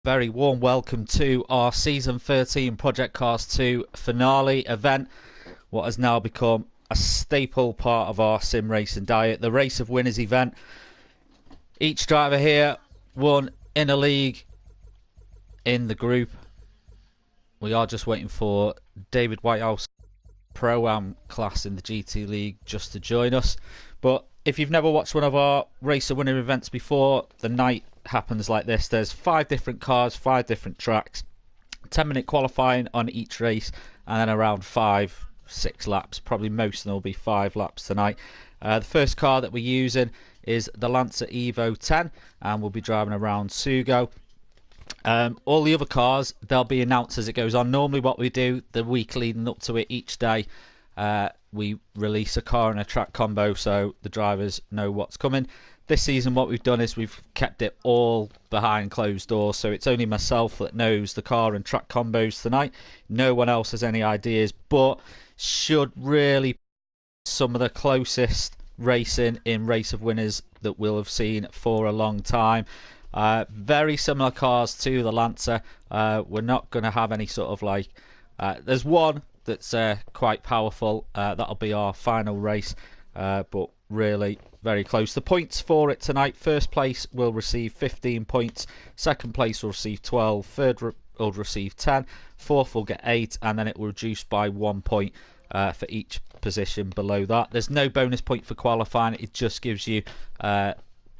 Very warm welcome to our season 13 Project Cars 2 finale event, what has now become a staple part of our sim racing diet, the Race of Winners event. Each driver here won in a league in the group. We are just waiting for David Whitehouse Pro-Am class in the GT League just to join us. But if you've never watched one of our Race of Winner events before, the night happens like this. There's 5 different cars, 5 different tracks, 10-minute qualifying on each race, and then around 5-6 laps. Probably most of them will be 5 laps tonight. The first car that we're using is the Lancer Evo 10, and we'll be driving around Sugo. All the other cars, they'll be announced as it goes on. Normally what we do the week leading up to it, each day we release a car and a track combo so the drivers know what's coming. This season what we've done is we've kept it all behind closed doors, so it's only myself that knows the car and track combos tonight. No one else has any ideas, but should really some of the closest racing in Race of Winners that we'll have seen for a long time. Very similar cars to the Lancer. We're not going to have any sort of like there's one that's quite powerful, that'll be our final race, but really very close. The points for it tonight: first place will receive 15 points, second place will receive 12, third will receive 10, fourth will get 8, and then it will reduce by 1 point for each position below that. There's no bonus point for qualifying, it just gives you a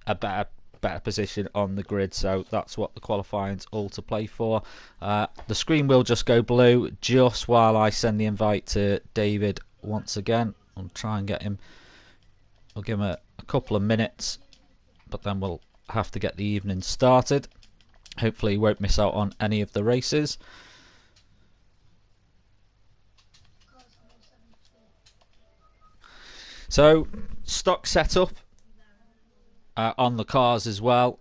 better position on the grid, so that's what the qualifying's all to play for. The screen will just go blue just while I send the invite to David once again. I'll try and get him. I'll give him a couple of minutes, but then we'll have to get the evening started. Hopefully he won't miss out on any of the races. So stock setup on the cars as well.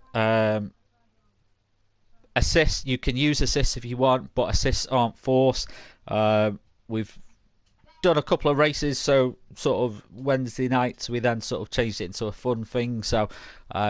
Assists, you can use assists if you want, but assists aren't forced. We've done a couple of races, so sort of Wednesday nights we then sort of changed it into a fun thing, so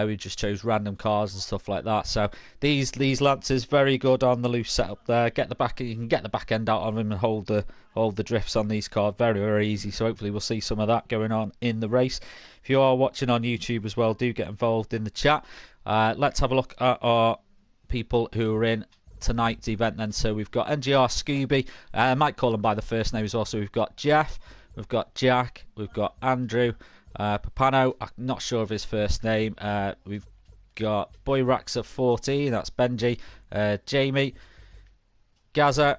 we just chose random cars and stuff like that. So these Lancers very good on the loose setup there. You can get the back end out of them and hold the drifts on these cars very easy, so hopefully we'll see some of that going on in the race. If you are watching on YouTube as well, do get involved in the chat. Let's have a look at our people who are in tonight's event then. So we've got NGR Scooby, I might call him by the first name as well. So we've got Jeff, we've got Jack, we've got Andrew, Papano, I'm not sure of his first name, we've got Boy Raxa 14, that's Benji, Jamie, Gaza,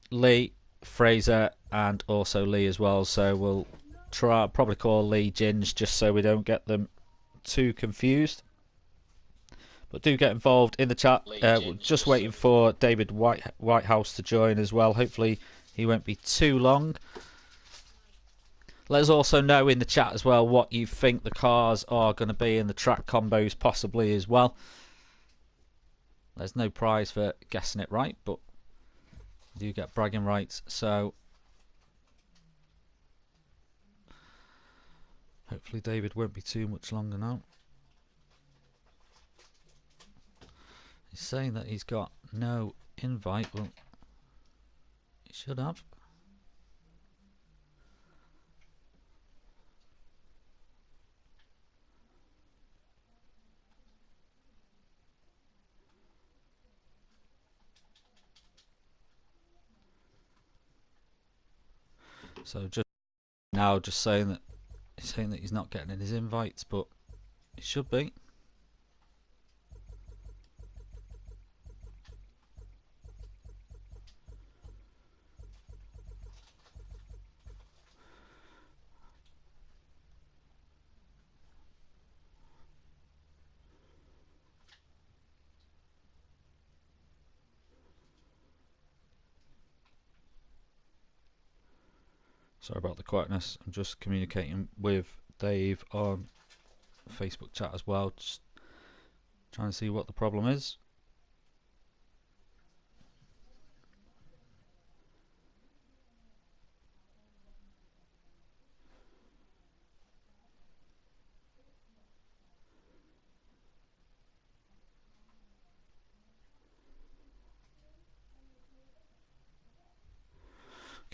Lee, Fraser, and also Lee as well. So we'll probably call Lee Ginge just so we don't get them too confused. But do get involved in the chat. We're just waiting for David Whitehouse to join as well. Hopefully he won't be too long. Let us also know in the chat as well what you think the cars are going to be and the track combos possibly as well. There's no prize for guessing it right, but you do get bragging rights. So hopefully David won't be too much longer now. He's saying that he's got no invite. Well, he should have. So just now, just saying that he's not getting in his invites, but he should be. Sorry about the quietness. I'm just communicating with Dave on Facebook chat as well. Just trying to see what the problem is.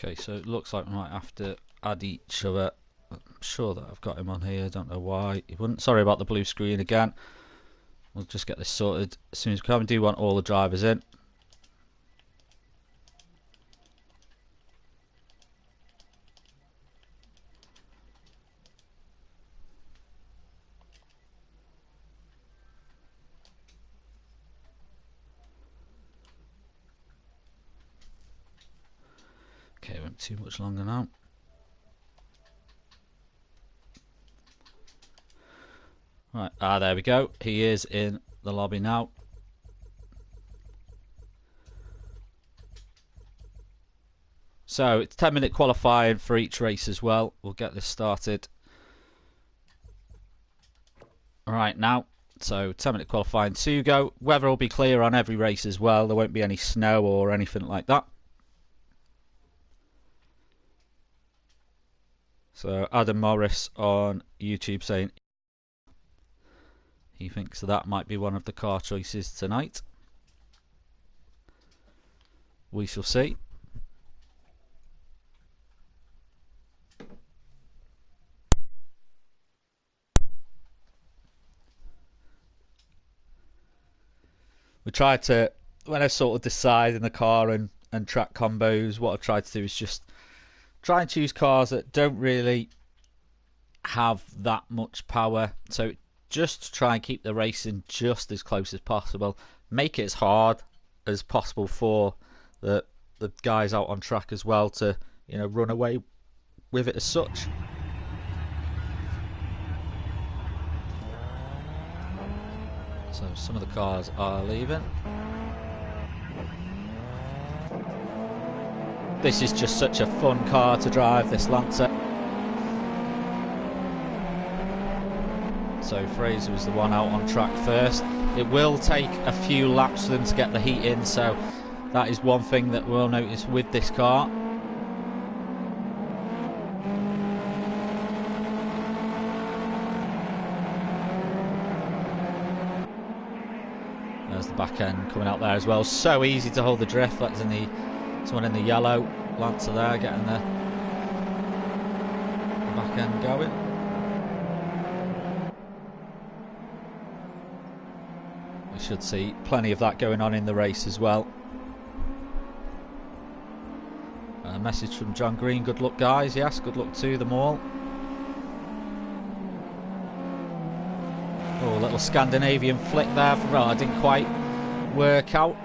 Okay, so it looks like we might have to add each other. I'm sure that I've got him on here. I don't know why he wouldn't. Sorry about the blue screen again. We'll just get this sorted as soon as we can. We do want all the drivers in. Okay, won't too much longer now. Right, there we go. He is in the lobby now. So it's 10-minute qualifying for each race as well. We'll get this started right now. So 10-minute qualifying to go. Weather will be clear on every race as well. There won't be any snow or anything like that. So Adam Morris on YouTube saying he thinks that might be one of the car choices tonight. We shall see. We try to, when I sort of decide in the car and track combos, what I've tried to do is just try and choose cars that don't really have that much power. So just to try and keep the racing just as close as possible. Make it as hard as possible for the guys out on track as well to, you know, run away with it as such. So some of the cars are leaving. This is just such a fun car to drive, this Lancer. So Fraser was the one out on track first. It will take a few laps for them to get the heat in, so that is one thing that we'll notice with this car. There's the back end coming out there as well. So easy to hold the drift. That's in the someone in the yellow Lancer there getting the back end going. We should see plenty of that going on in the race as well. A message from John Green. Good luck, guys. Yes, good luck to them all. Oh, a little Scandinavian flick there. Well, I didn't quite work out.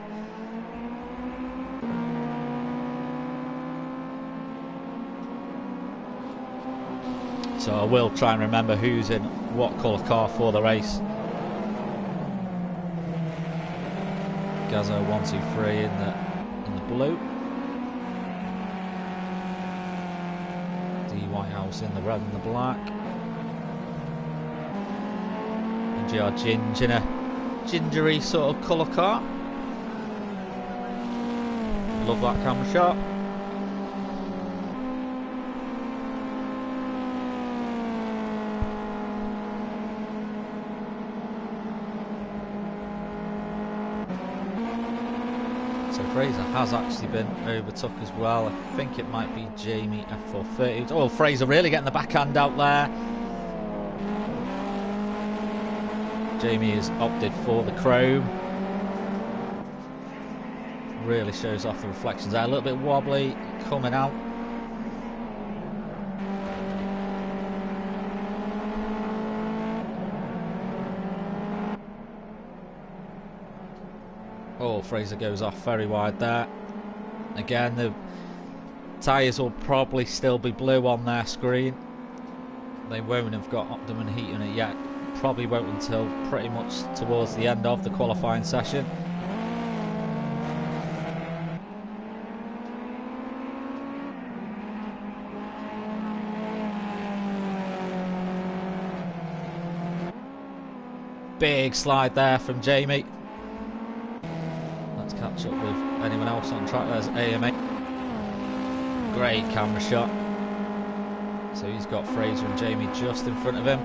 So I will try and remember who's in what colour car for the race. Gazzo 123 in the blue. D Whitehouse in the red and the black. And GR Ginge in a gingery sort of colour car. Love that camera shot. Fraser has actually been overtook as well. I think it might be Jamie F430. Oh, Fraser really getting the backhand out there. Jamie has opted for the chrome. Really shows off the reflections there. A little bit wobbly coming out. Oh, Fraser goes off very wide there. Again, the tyres will probably still be blue on their screen. They won't have got optimum heat in it yet. Probably won't until pretty much towards the end of the qualifying session. Big slide there from Jamie. Catch up with anyone else on track. There's AMA. Great camera shot. So he's got Fraser and Jamie just in front of him.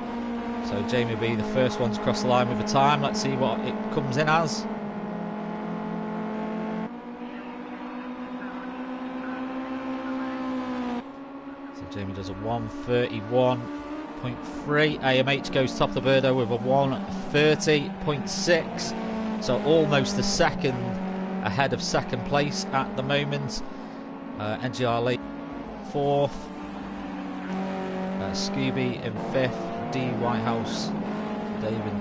So Jamie will be the first one to cross the line with the time. Let's see what it comes in as. Jamie does a 1:31.3. AMH goes top of the birdo with a 1:30.6. So almost a second ahead of second place at the moment. NGR late 4th. Scooby in 5th. D Whitehouse David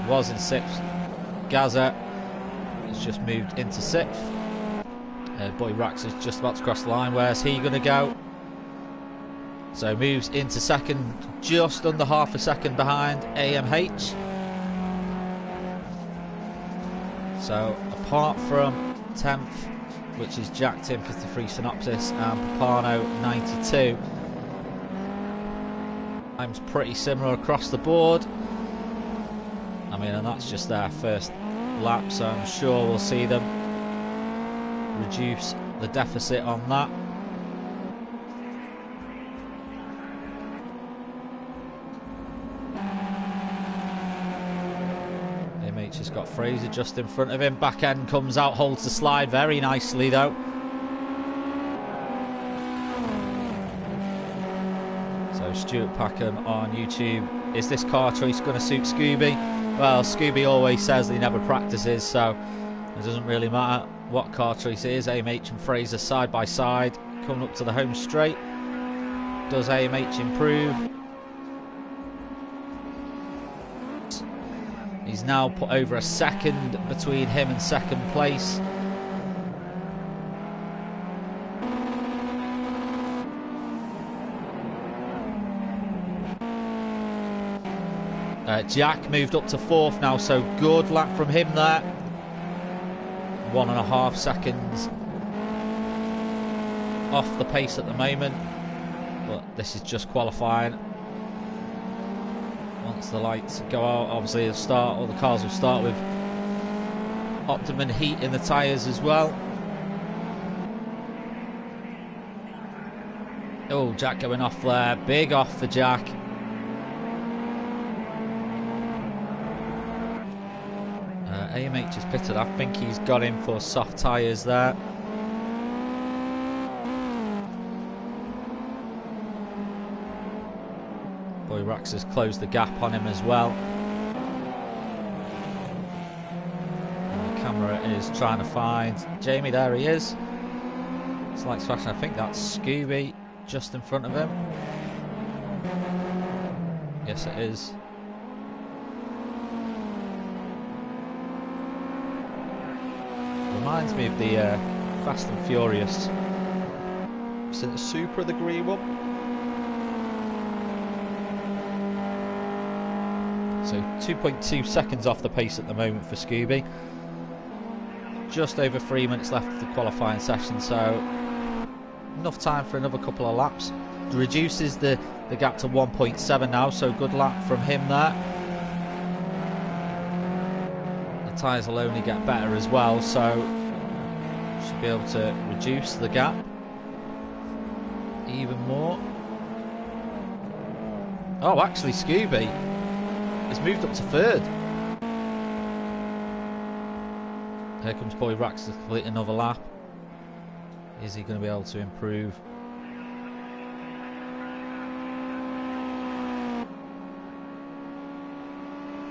was in 6th. Gaza has just moved into 6th. Boy Rax is just about to cross the line. Where's he going to go? So moves into 2nd, just under half a second behind AMH. So apart from 10th, which is Jack Tim 53 Synopsis and Papano 92, time's pretty similar across the board. I mean, and that's just their first lap, so I'm sure we'll see them reduce the deficit on that. AMH has got Fraser just in front of him. Back end comes out, holds the slide very nicely though. So Stuart Packham on YouTube, is this car choice going to suit Scooby? Well, Scooby always says he never practices, so it doesn't really matter what car choice it is. AMH and Fraser side by side coming up to the home straight. Does AMH improve? He's now put over a second between him and second place. Jack moved up to 4th now, so good lap from him there. 1.5 seconds off the pace at the moment, but this is just qualifying. Once the lights go out, obviously it'll start, all the cars will start with optimum heat in the tyres as well. Oh, Jack going off there, big off for Jack. AMH is pitted. I think he's got in for soft tyres there. Boy Rax has closed the gap on him as well. And the camera is trying to find Jamie. There he is. It's like fashion. I think that's Scooby just in front of him. Yes, it is. Reminds me of the Fast and Furious. Seen the Supra, the green one. So 2.2 seconds off the pace at the moment for Scooby. Just over 3 minutes left of the qualifying session, so enough time for another couple of laps. Reduces the gap to 1.7 now, so good lap from him there. The tyres will only get better as well, so should be able to reduce the gap even more. Oh, actually Scooby has moved up to 3rd. Here comes Boy Rax to complete another lap. Is he going to be able to improve?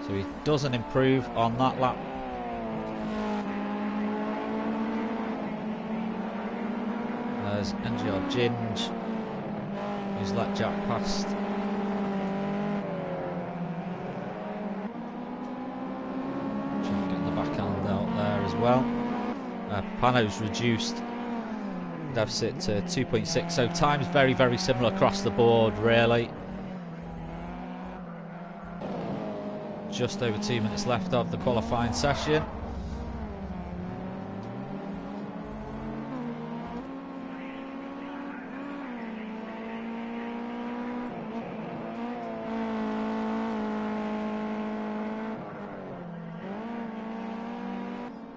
So he doesn't improve on that lap. There's NGR Ginge, who's let Jack past. Getting the backhand out there as well. Pano's reduced deficit to 2.6, so time's very, very similar across the board, really. Just over 2 minutes left of the qualifying session.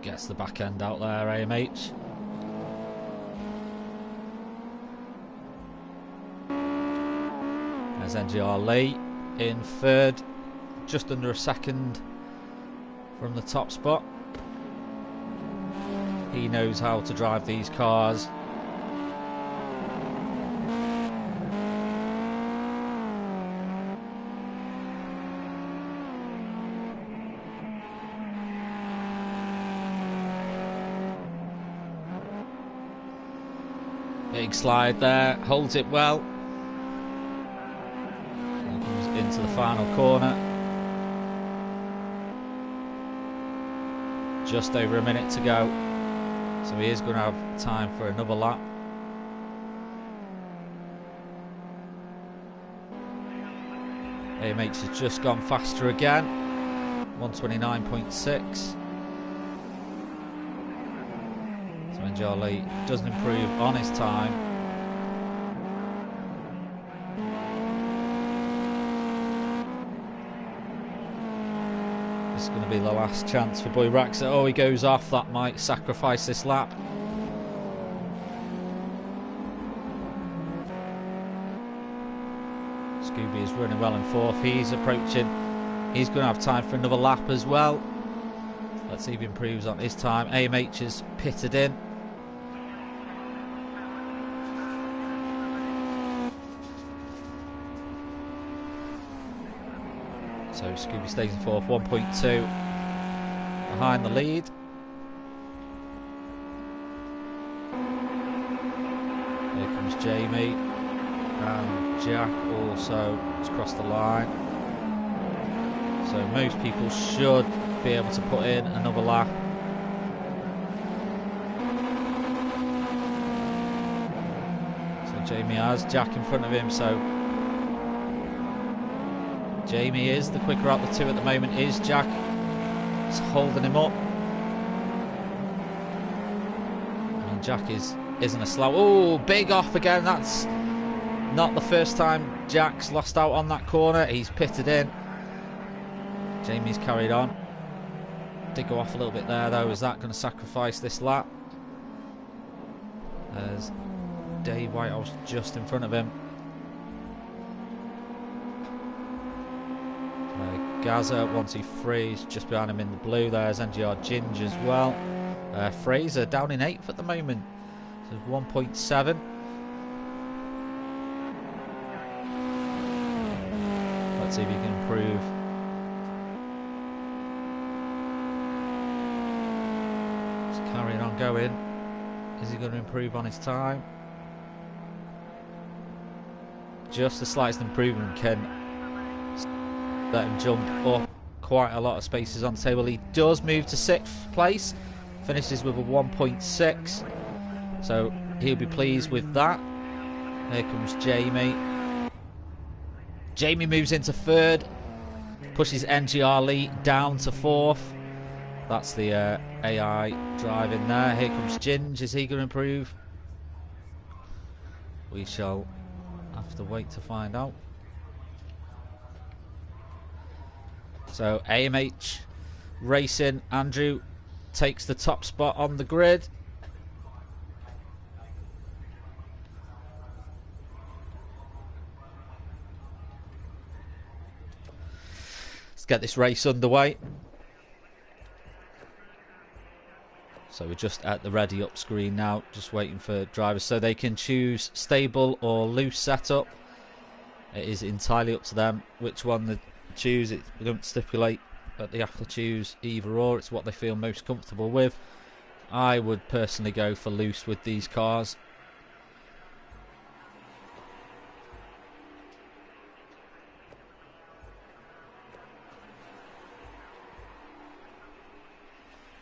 Gets the back end out there, AMH. There's NGR Lee in 3rd, just under a second from the top spot. He knows how to drive these cars. Big slide there, holds it well. And comes into the final corner. Just over a minute to go. So he is going to have time for another lap. AMH has just gone faster again. 129.6. So Njali doesn't improve on his time. This is going to be the last chance for Boy Raxa. Oh, he goes off. That might sacrifice this lap. Scooby is running well in fourth. He's approaching. He's going to have time for another lap as well. Let's see if he improves on his time. AMH is pitted in. So Scooby stays in fourth, 1.2 behind the lead. Here comes Jamie, and Jack also has crossed the line. So most people should be able to put in another lap. So Jamie has Jack in front of him, so Jamie is the quicker out the two at the moment. Is Jack. It's holding him up. And Jack isn't a slow. Oh, big off again. That's not the first time Jack's lost out on that corner. He's pitted in. Jamie's carried on. Did go off a little bit there though. Is that going to sacrifice this lap? There's Dave Whitehouse just in front of him. Gaza 123 is just behind him in the blue. There's NGR Ginge as well. Fraser down in 8th at the moment. So 1.7. Let's see if he can improve. Just carrying on going. Is he going to improve on his time? Just the slightest improvement can let him jump up quite a lot of spaces on the table. He does move to 6th place, finishes with a 1.6, so he'll be pleased with that. Here comes Jamie. Jamie moves into 3rd, pushes NGR Lee down to 4th. That's the AI driving there. Here comes Ginge. Is he going to improve? We shall have to wait to find out. So AMH Racing, Andrew takes the top spot on the grid. Let's get this race underway. So we're just at the ready up screen now, just waiting for drivers so they can choose stable or loose setup. It is entirely up to them which one they choose. We don't stipulate that they have to choose either or. It's what they feel most comfortable with. I would personally go for loose with these cars.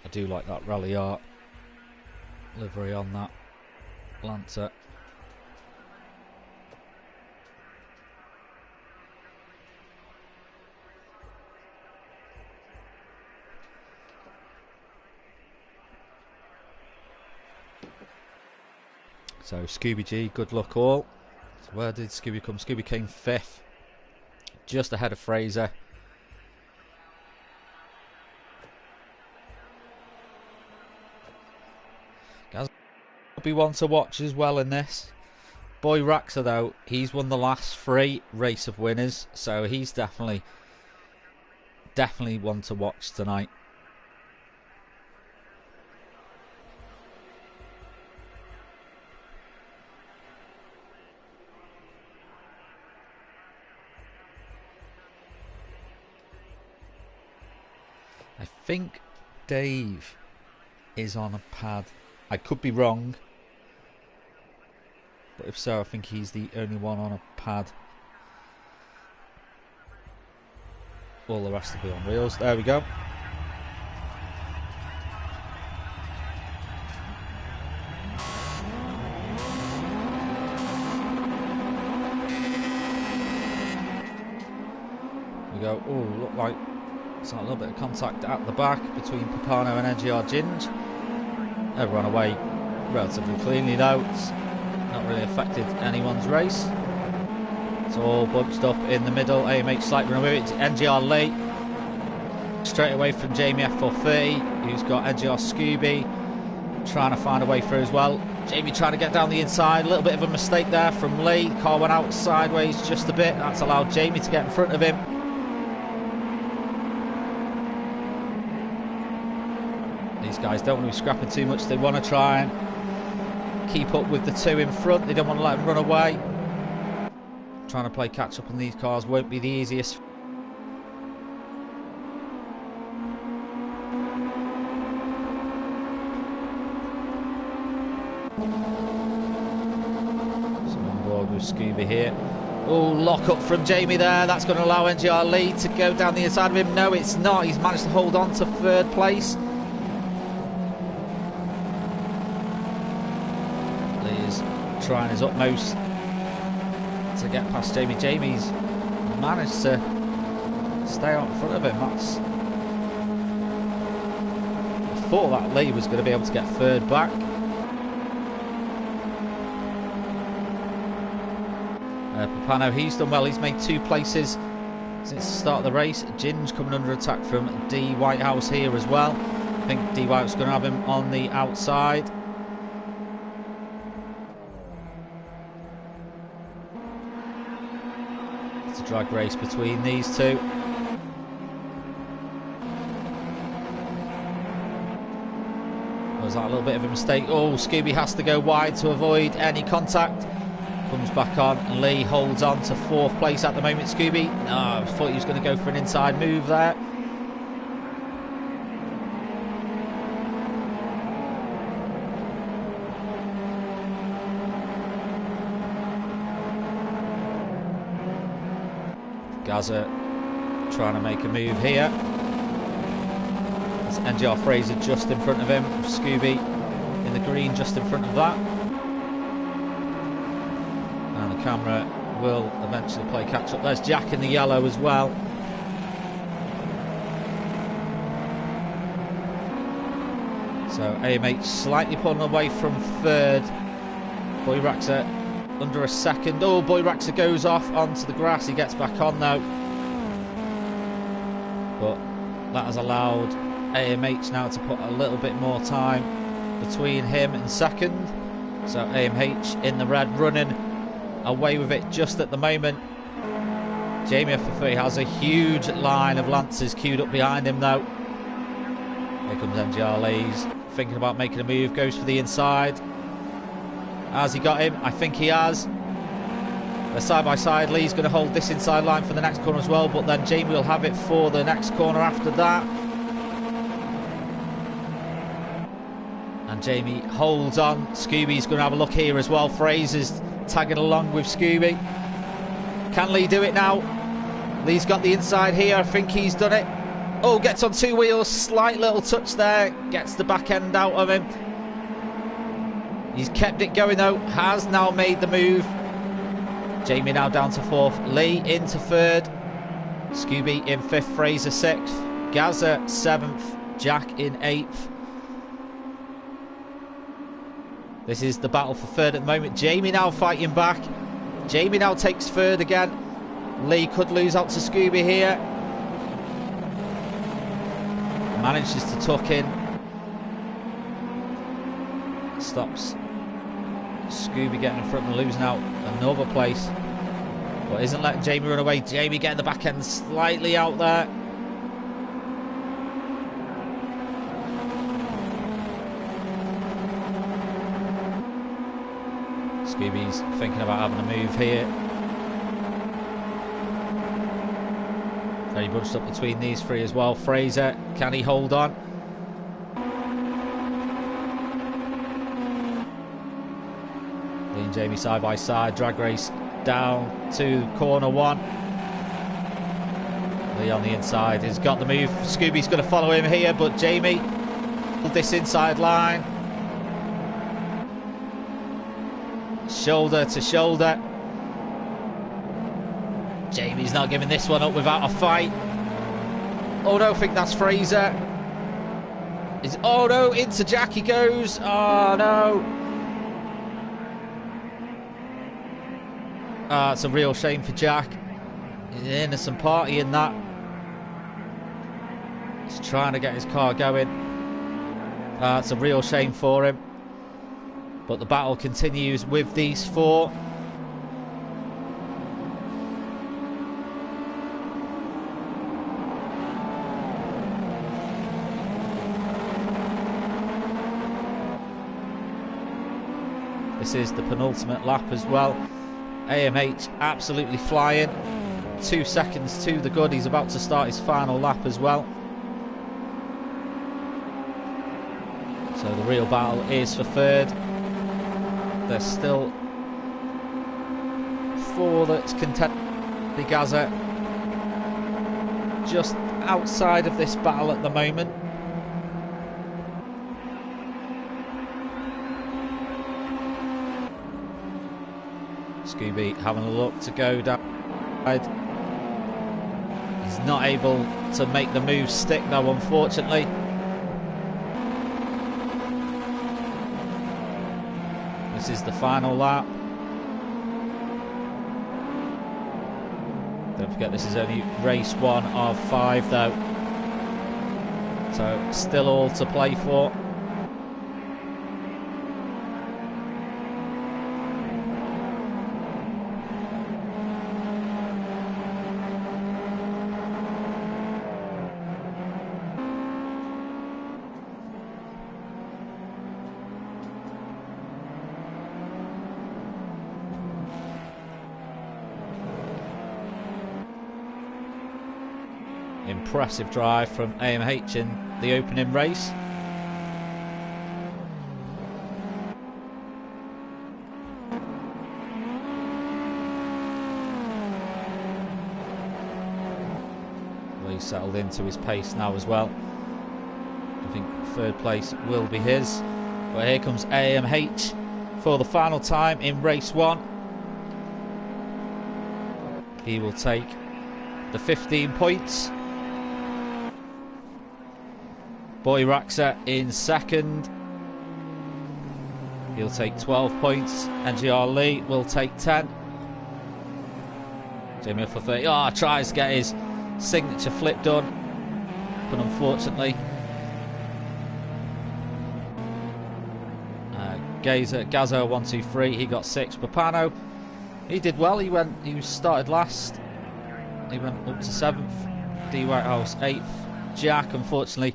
I do like that Rally Art livery on that Lancer. So Scooby G, good luck all. So where did Scooby come? Scooby came 5th, just ahead of Fraser. Gaz will be one to watch as well in this. Boy Raxa though, he's won the last 3 race of winners, so he's definitely one to watch tonight. I think Dave is on a pad. I could be wrong. But if so, I think he's the only one on a pad. All the rest will be on wheels. There we go. We go. Oh, look like it's a little bit of contact at the back between Papano and NGR Ginge. Everyone away relatively cleanly though. It's not really affected anyone's race. It's all bunched up in the middle. AMH slight run away with it. NGR Lee straight away from Jamie F430, who's got NGR Scooby trying to find a way through as well. Jamie trying to get down the inside. A little bit of a mistake there from Lee. Car went out sideways just a bit. That's allowed Jamie to get in front of him. These guys don't want to be scrapping too much. They want to try and keep up with the two in front. They don't want to let them run away. Trying to play catch up on these cars won't be the easiest. So on board with Scooby here. Oh, lock up from Jamie there. That's going to allow NGR Lee to go down the inside of him. No, it's not. He's managed to hold on to third place. Lee is trying his utmost to get past Jamie. Jamie's managed to stay out in front of him. That's, I thought that Lee was going to be able to get third back. Papano, he's done well. He's made 2 places since the start of the race. Ginge coming under attack from D Whitehouse here as well. I think D Whitehouse is going to have him on the outside. It's a drag race between these two. Was that a little bit of a mistake? Oh, Scooby has to go wide to avoid any contact. Comes back on. Lee holds on to 4th place at the moment. Scooby, no, I thought he was going to go for an inside move there. Gaza trying to make a move here. It's NGR Fraser just in front of him. Scooby in the green just in front of that. And the camera will eventually play catch up. There's Jack in the yellow as well. So AMH slightly pulling away from 3rd. Boy Raxa under a 2nd. Oh, Boy Raxa goes off onto the grass. He gets back on though. But that has allowed AMH now to put a little bit more time between him and 2nd. So AMH in the red running away with it just at the moment. Jamie F3 has a huge line of Lancers queued up behind him though. Here comes NGR Lee's thinking about making a move, goes for the inside. Has he got him? I think he has. They're side by side. Lee's going to hold this inside line for the next corner as well, but then Jamie will have it for the next corner after that. And Jamie holds on. Scooby's going to have a look here as well. Fraser's tagging along with Scooby. Can Lee do it now? Lee's got the inside here. I think he's done it. Oh, gets on 2 wheels. Slight little touch there. Gets the back end out of him. He's kept it going though. Has now made the move. Jamie now down to 4th. Lee into 3rd. Scooby in 5th. Fraser 6th. Gaza 7th. Jack in 8th. This is the battle for 3rd at the moment. Jamie now fighting back. Jamie now takes 3rd again. Lee could lose out to Scooby here. Manages to tuck in. Stops Scooby getting in front and losing out another place. But isn't letting Jamie run away. Jamie getting the back end slightly out there. Scooby's thinking about having a move here. Very bunched up between these 3 as well. Fraser, can he hold on? Lee and Jamie side by side. Drag race down to corner 1. Lee on the inside has got the move. Scooby's going to follow him here, but Jamie this inside line. Shoulder to shoulder. Jamie's not giving this one up without a fight. Oh no, I think that's Fraser. Oh no, into Jack he goes. Oh no. It's a real shame for Jack. He's an innocent party in that. He's trying to get his car going. It's a real shame for him. But the battle continues with these 4. This is the penultimate lap as well. AMH absolutely flying. 2 seconds to the good. He's about to start his final lap as well. So the real battle is for 3rd. There's still 4 that's contending. Gaza just outside of this battle at the moment. Scooby having a look to go down. He's not able to make the move stick though, unfortunately. This is the final lap. Don't forget this is only race 1 of 5 though. So still all to play for. Impressive drive from AMH in the opening race. Well, he's settled into his pace now as well. I think 3rd place will be his. But here comes AMH for the final time in race 1. He will take the 15 points. Boy Raxa in 2nd. He'll take 12 points. NGR Lee will take 10. Jamie for 30. Oh, tries to get his signature flip done, but unfortunately Gazo 1, 2, 3. He got 6. Papano, he did well. He started last. He went up to 7th. D Whitehouse 8th. Jack unfortunately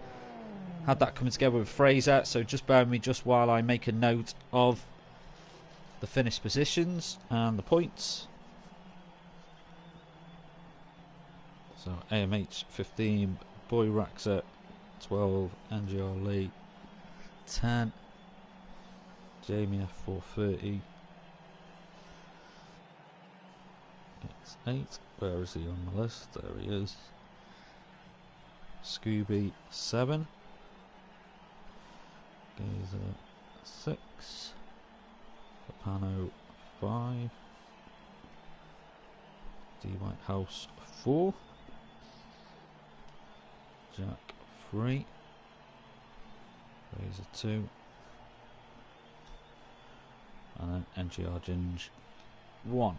had that coming together with Fraser, so just bear with me just while I make a note of the finished positions and the points. So AMH 15, Boy Raxa 12, NGR Lee 10, Jamie F430 it's 8. Where is he on the list? There he is. Scooby 7. Gazer 6, Papano 5, D Whitehouse 4, Jack 3, Razor 2, and then NGR Ginge 1.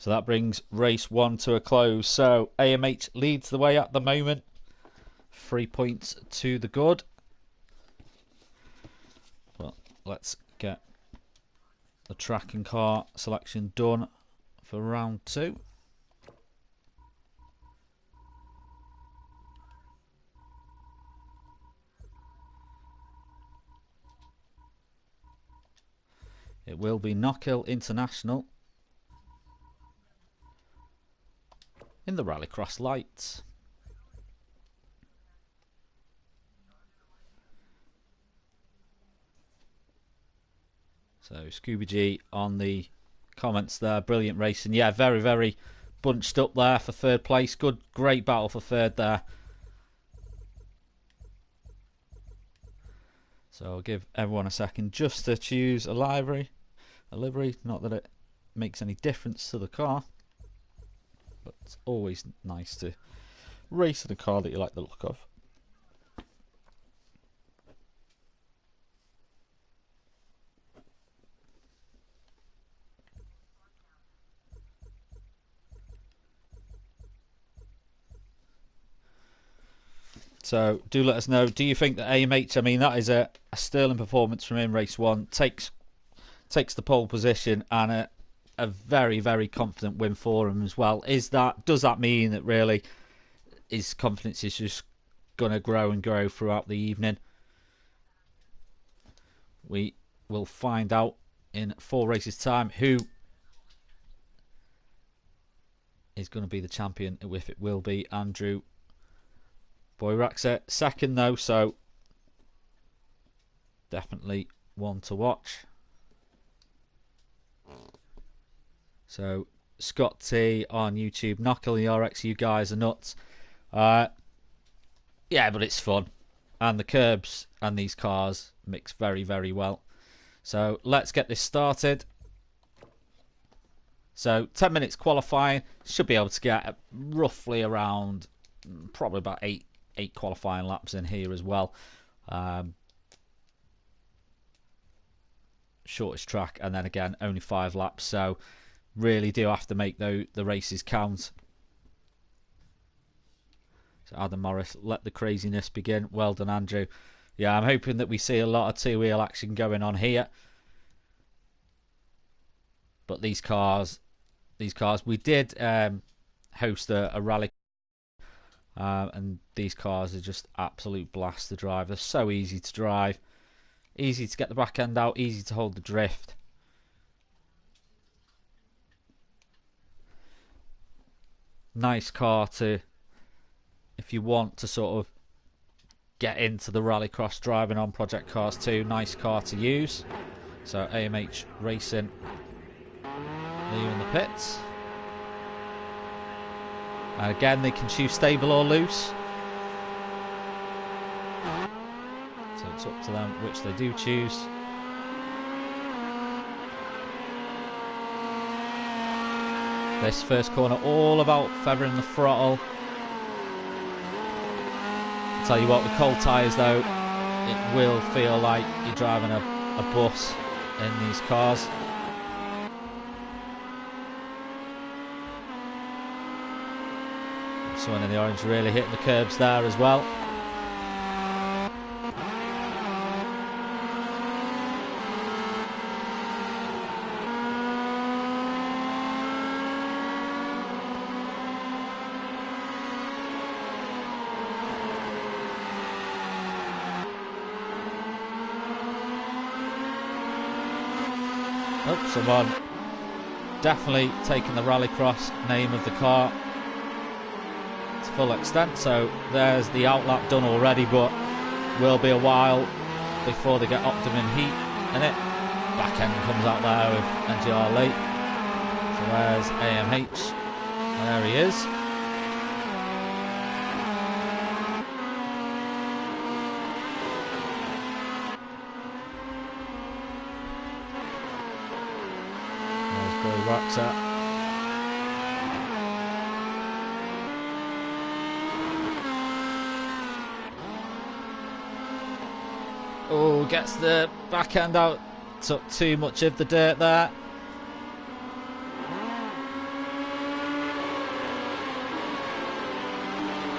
So that brings race 1 to a close. So AMH leads the way at the moment. 3 points to the good. Well, let's get the track and car selection done for round 2. It will be Knockhill International in the Rallycross lights. So Scooby G on the comments there. Brilliant racing. Yeah, very, very bunched up there for third place. Great battle for third there. So I'll give everyone a second just to choose a livery. Not that it makes any difference to the car, but it's always nice to race in a car that you like the look of. So do let us know. Do you think that AMH, I mean, that is a sterling performance from in race one, takes the pole position, and a very, very confident win for him as well. Does that mean that really his confidence is just going to grow and grow throughout the evening? We will find out in 4 races time who is going to be the champion, if it will be Andrew Boyraxer. Second though, so definitely one to watch. So Scott T on YouTube, Knuckle the RX, you guys are nuts. Yeah, but it's fun, and the curbs and these cars mix very, very well. So let's get this started. So 10 minutes qualifying, should be able to get roughly around probably about eight qualifying laps in here as well. Shortest track, and then again only 5 laps, so really do have to make the races count. So Adam Morris, let the craziness begin. Well done, Andrew. Yeah, I'm hoping that we see a lot of two-wheel action going on here. But these cars, we did host a rally, and these cars are just absolute blast to drive. They're so easy to drive, easy to get the back end out, easy to hold the drift. Nice car to, if you want to sort of get into the rallycross driving on Project Cars 2, nice car to use. So AMH Racing, leave in the pits. And again, they can choose stable or loose. So it's up to them which they do choose. This first corner all about feathering the throttle. I'll tell you what, with cold tyres though, it will feel like you're driving a bus in these cars. Someone in the orange really hitting the curbs there as well. Oh, someone definitely taking the Rallycross name of the car to full extent. So there's the outlap done already, but will be a while before they get optimum heat in it. Back end comes out there with NGR late. So there's AMH. There he is. Boyraxer. Oh, gets the back end out. Took too much of the dirt there.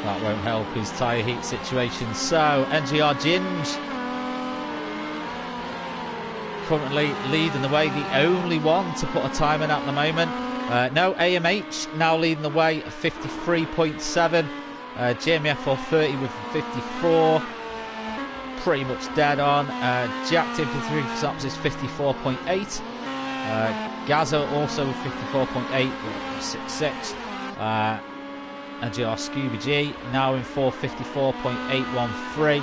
That won't help his tyre heat situation. So NGR Ginge currently leading the way, the only one to put a time in at the moment. No, AMH now leading the way at 53.7. Jamie F430 with 54. Pretty much dead on. Jack Timpy 3 stops is 54.8. Gazzo also with 54.8, 66. And GR Scooby G now in 454.813.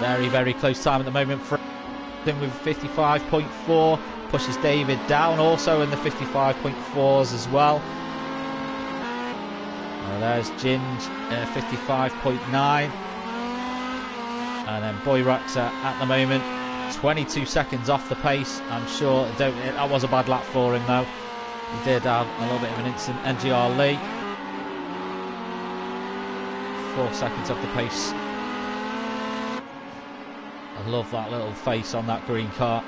Very, very close time at the moment. in with 55.4, pushes David down also in the 55.4s as well. There's Ginge, 55.9, and then Boyraxa at the moment 22 seconds off the pace. I'm sure that was a bad lap for him though. He did have a little bit of an incident. NGR Lee 4 seconds off the pace. I love that little face on that green car.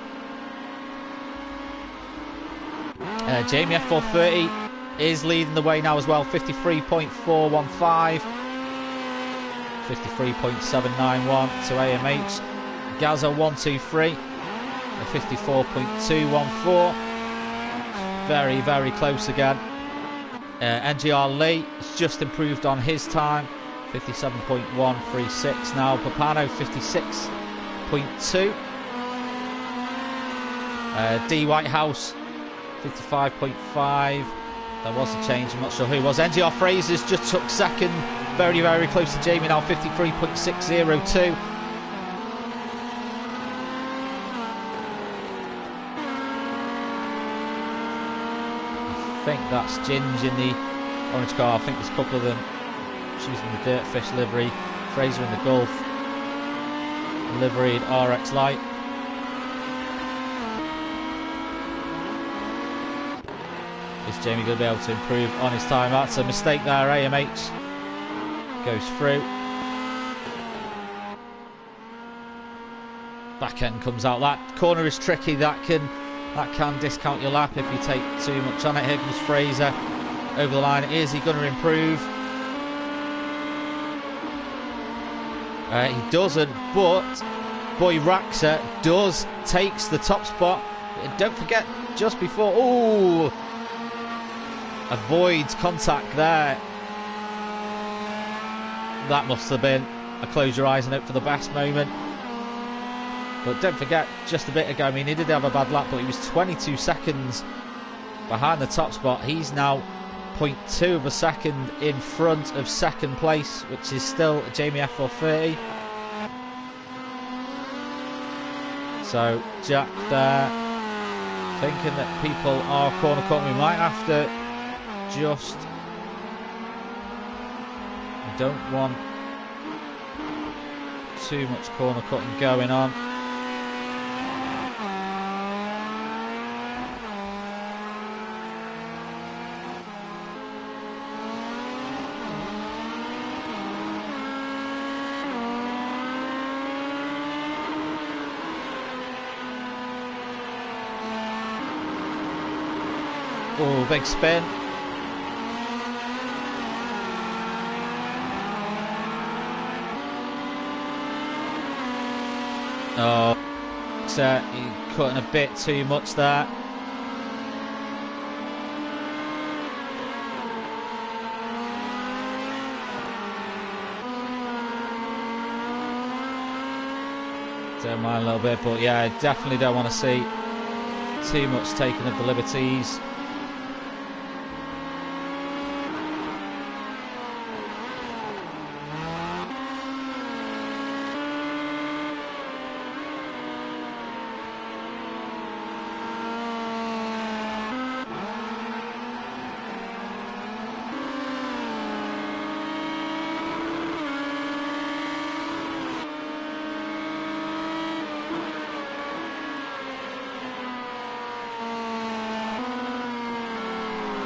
Jamie F430 is leading the way now as well, 53.415, 53.791 to AMH. Gazza 123, 54.214. Very, very close again. NGR Lee has just improved on his time, 57.136 now. Papano 56.2. D Whitehouse 55.5. There was a change, I'm not sure who it was. NGR Fraser's just took second, very, very close to Jamie now, 53.602. I think that's Ginge in the orange car. I think there's a couple of them. She's using the Dirtfish livery. Fraser in the Gulf liveried RX Light. Is Jamie going to be able to improve on his time? That's a mistake there. AMH goes through. Back end comes out. That corner is tricky. That can discount your lap if you take too much on it. Here comes Fraser over the line. Is he going to improve? He doesn't, but Boyraxa takes the top spot. Don't forget, just before, avoids contact there. That must have been a close your eyes and hope for the best moment. But don't forget, just a bit ago, I mean, he did have a bad lap, but he was 22 seconds behind the top spot. He's now 0.2 of a second in front of second place, which is still Jamie F430. So Jack there, thinking that people are corner cutting. We might have to just... I don't want too much corner cutting going on. Oh, big spin. Oh, so he's cutting a bit too much there. Don't mind a little bit, but yeah, I definitely don't want to see too much taking of the liberties.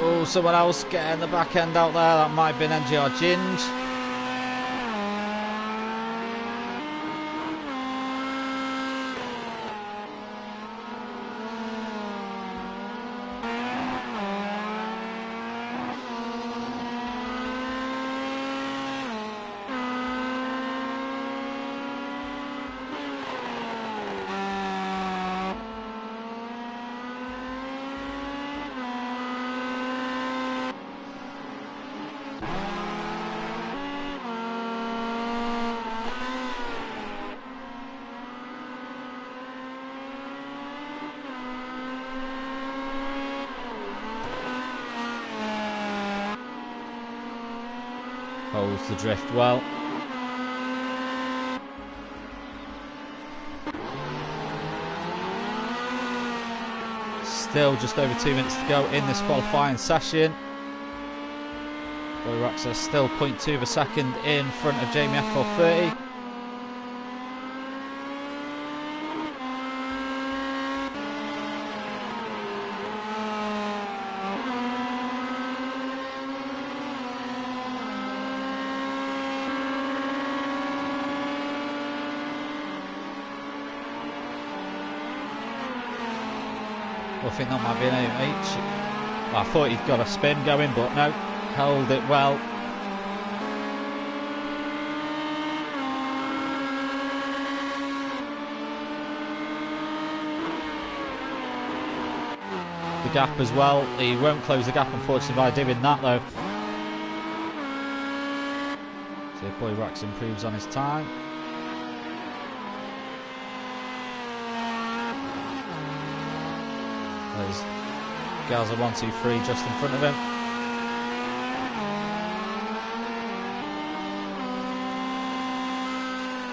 Oh, someone else getting the back end out there. That might have been NGR Ginge. Holds the drift well. Still just over 2 minutes to go in this qualifying session. Boy Raxa still 0.2 of a second in front of Jamie F430. I think that might be an AMH. I thought he'd got a spin going, but no, held it well. The gap as well. He won't close the gap, unfortunately, by doing that though. So if Boy Rax improves on his time. There's Gaza 1, 2, 3 just in front of him.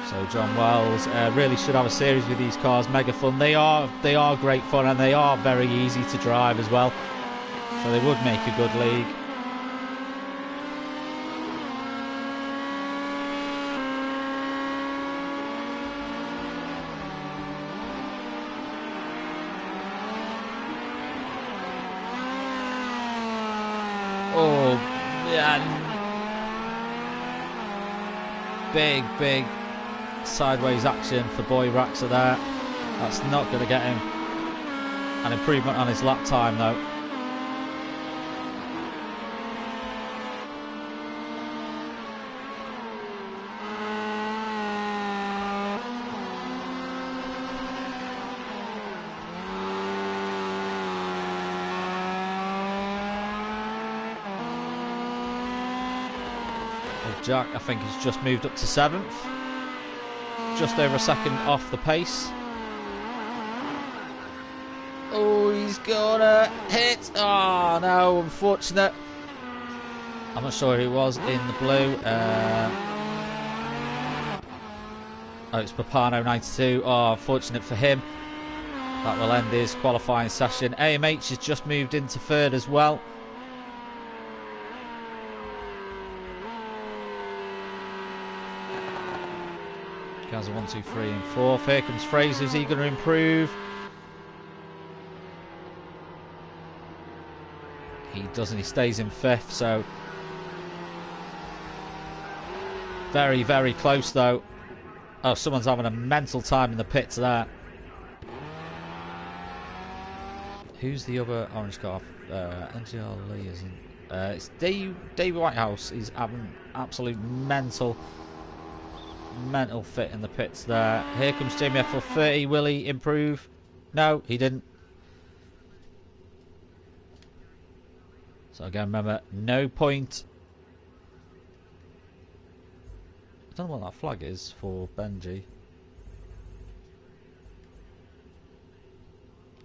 So John Wells really should have a series with these cars. Mega fun. They are great fun, and they are very easy to drive as well. So they would make a good league. Oh, man. Big sideways action for Boy Raxa there. That's not going to get him an improvement on his lap time though. Jack, I think, he's just moved up to 7th. Just over a second off the pace. Oh, he's gonna hit. Oh, no, unfortunate. I'm not sure who it was in the blue. Oh, it's Papano 92. Oh, unfortunate for him. That will end his qualifying session. AMH has just moved into 3rd as well. Gaza 1, 2, 3 and 4th. Here comes Fraser. Is he going to improve? He doesn't. He stays in 5th. So very close though. Oh, someone's having a mental time in the pits there. Who's the other orange car? NGR Lee isn't. It's Davey Whitehouse. He's having absolute mental fit in the pits there. Here comes Jamie F430. Will he improve? No, he didn't. So again, remember, no point. I don't know what that flag is for Benji.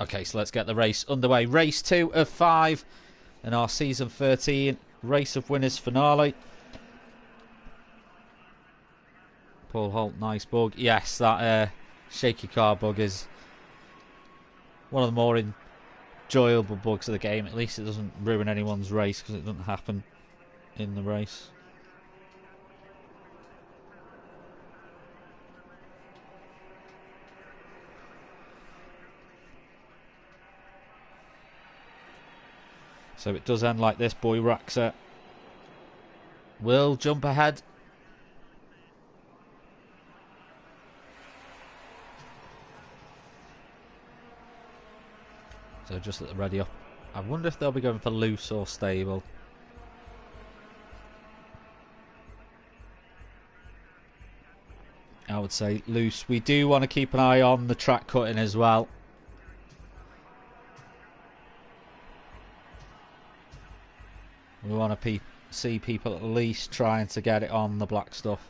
Okay, so let's get the race underway. Race 2 of 5 in our season 13 Race of Winners finale. Paul Holt, nice bug. Yes, that shaky car bug is one of the more enjoyable bugs of the game. At least it doesn't ruin anyone's race because it doesn't happen in the race. So it does end like this. Boy Raxa will jump ahead. So just at the ready up. I wonder if they'll be going for loose or stable. I would say loose. We do want to keep an eye on the track cutting as well. We want to see people at least trying to get it on the black stuff.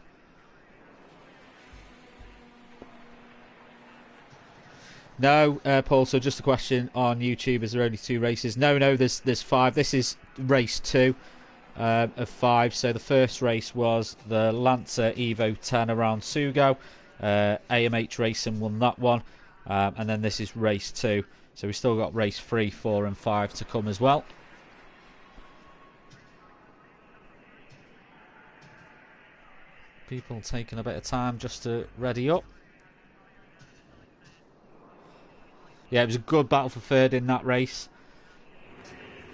No, Paul, so just a question on YouTube, is there only 2 races? No, there's 5. This is race 2 of 5. So the first race was the Lancer Evo 10 around Sugo. AMH Racing won that one. And then this is race 2. So we've still got race 3, 4 and 5 to come as well. People taking a bit of time just to ready up. Yeah, it was a good battle for third in that race.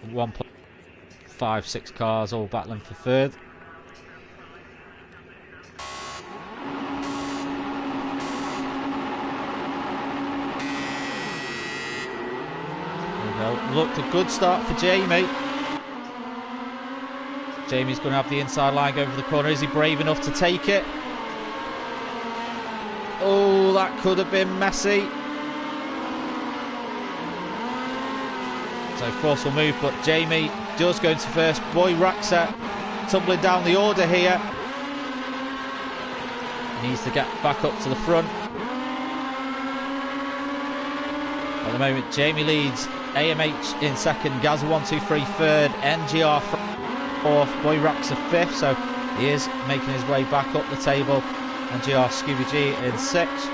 1.56 cars all battling for third. There we go. Looked a good start for Jamie. Jamie's going to have the inside line go over the corner. Is he brave enough to take it? Oh, that could have been messy. So forceful move, but Jamie does go into first. Boy Raxa tumbling down the order here. Needs to get back up to the front. At the moment, Jamie leads. AMH in second. Gaza 1, 2, 3 third. NGR fourth. Boy Raxa fifth. So he is making his way back up the table. NGR Scooby G in sixth.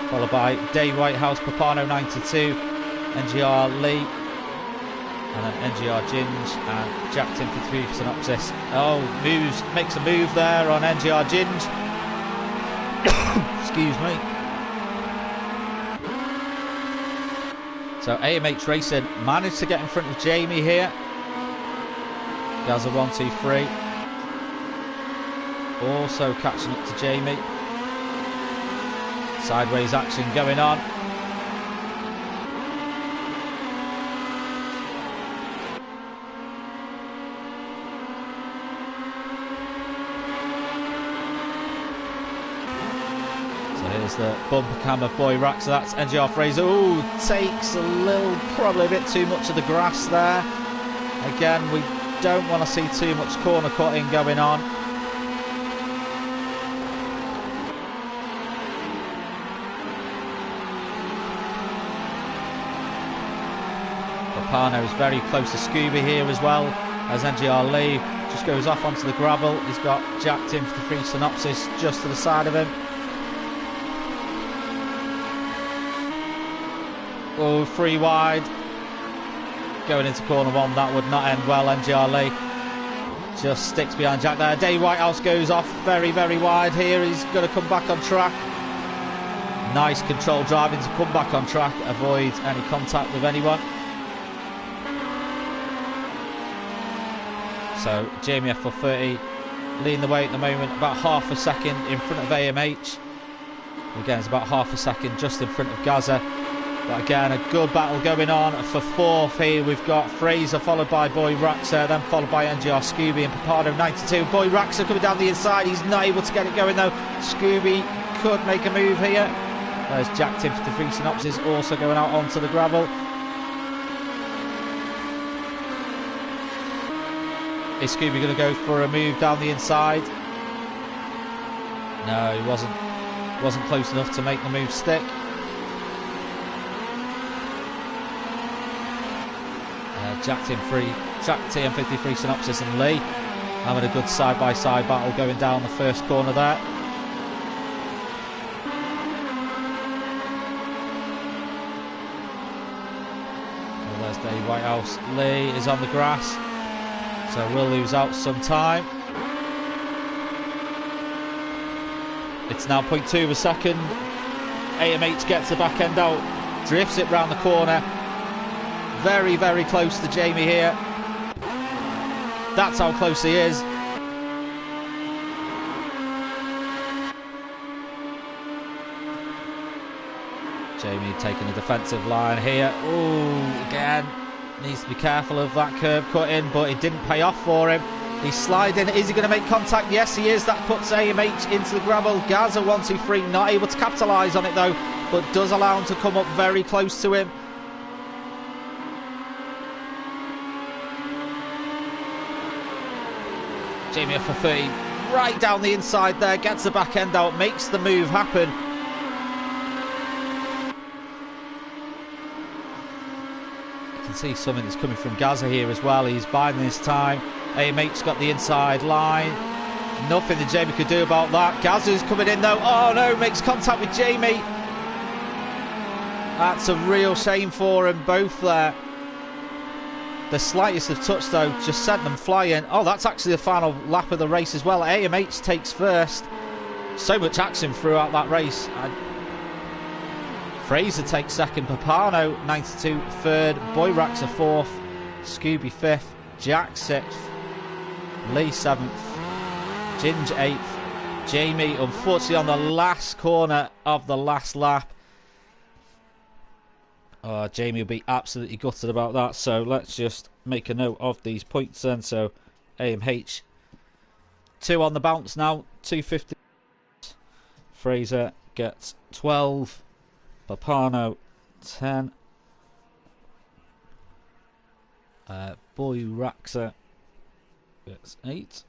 Followed by Dave Whitehouse, Papano 92. NGR Lee. And then NGR Ginge and Jack Tim for 3 synopsis. Oh, makes a move there on NGR Ginge. Excuse me. So AMH Racing managed to get in front of Jamie here. Gaza 1, 2, 3. Also catching up to Jamie. Sideways action going on. Here's the bumper cam of Boy Raxa. That's NGR Fraser. Ooh, takes probably a bit too much of the grass there. Again, we don't want to see too much corner cutting going on. Rapano is very close to Scooby here as well, as NGR Lee just goes off onto the gravel. He's got Jack Tim for the 3 synopsis just to the side of him. Oh, 3 wide. Going into corner 1, that would not end well. NGR Lee just sticks behind Jack there. Dave Whitehouse goes off very, very wide here. He's going to come back on track. Nice controlled driving to come back on track, avoid any contact with anyone. So Jamie F430 leading the way at the moment, about half a second in front of AMH. Again, it's about half a second just in front of Gaza. But again, a good battle going on for fourth here. We've got Fraser followed by Boy Raxa, then followed by NGR Scooby and Papado 92. Boy Raxa coming down the inside. He's not able to get it going though. Scooby could make a move here. There's Jack Tim for the 3 synopsis also going out onto the gravel. Is Scooby going to go for a move down the inside? No, he wasn't close enough to make the move stick. Jack TM53 synopsis and Lee having a good side-by-side battle going down the first corner there. Well, there's Dave Whitehouse. Lee is on the grass, so we'll lose out some time. It's now 0.2 of a second. AMH gets the back end out, drifts it round the corner. Very, very close to Jamie here. That's how close he is. Jamie taking a defensive line here. Oh, again, needs to be careful of that curb cut in, but it didn't pay off for him. He's sliding. Is he going to make contact? Yes, he is. That puts AMH into the gravel. Gaza 1, 2, 3, not able to capitalise on it though, but does allow him to come up very close to him. Jamie for 30, right down the inside there, gets the back end out, makes the move happen. You can see something that's coming from Gaza here as well. He's biding his time. AMH's got the inside line. Nothing that Jamie could do about that. Gaza's coming in though. Oh no, makes contact with Jamie. That's a real shame for them both there. The slightest of touch though just sent them flying. Oh, that's actually the final lap of the race as well. AMH takes first. So much action throughout that race. Fraser takes second. Papano 92 third. Boyrax a fourth. Scooby fifth. Jack sixth. Lee seventh. Ginge eighth. Jamie unfortunately on the last corner of the last lap. Jamie will be absolutely gutted about that. So let's just make a note of these points then. So AMH 2 on the bounce now. 250. Fraser gets 12. Papano 10. Boyraxa gets 8.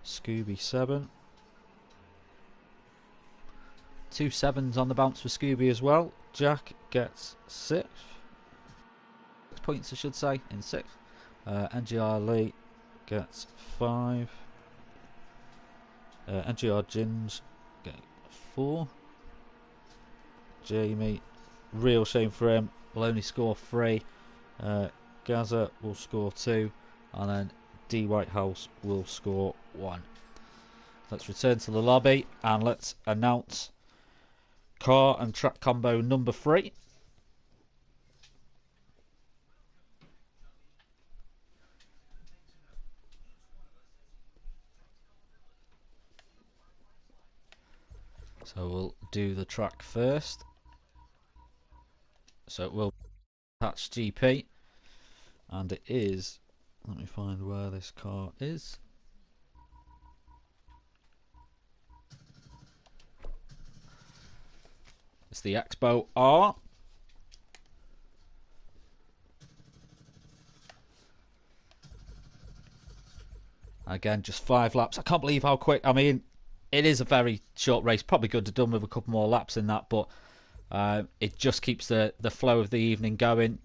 Scooby 7. 2 7s on the bounce for Scooby as well. Jack gets 6 points, I should say, in 6th. NGR Lee gets 5. NGR Ginge get 4. Jamie, real shame for him, will only score 3. Gaza will score 2, and then D Whitehouse will score 1. Let's return to the lobby and let's announce car and track combo number 3. So we'll do the track first. So it will attach GP, and it is, let me find where this car is. It's the Expo R. Again, just 5 laps. I can't believe how quick. I mean, it is a very short race. Probably could have done with a couple more laps in that, but it just keeps the flow of the evening going.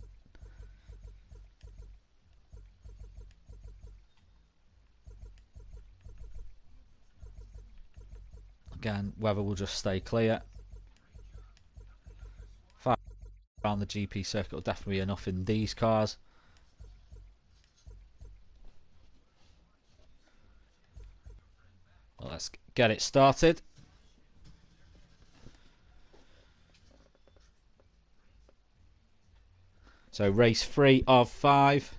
Again, weather will just stay clear. Around the GP circuit will definitely be enough in these cars. Well, let's get it started. So race 3 of 5.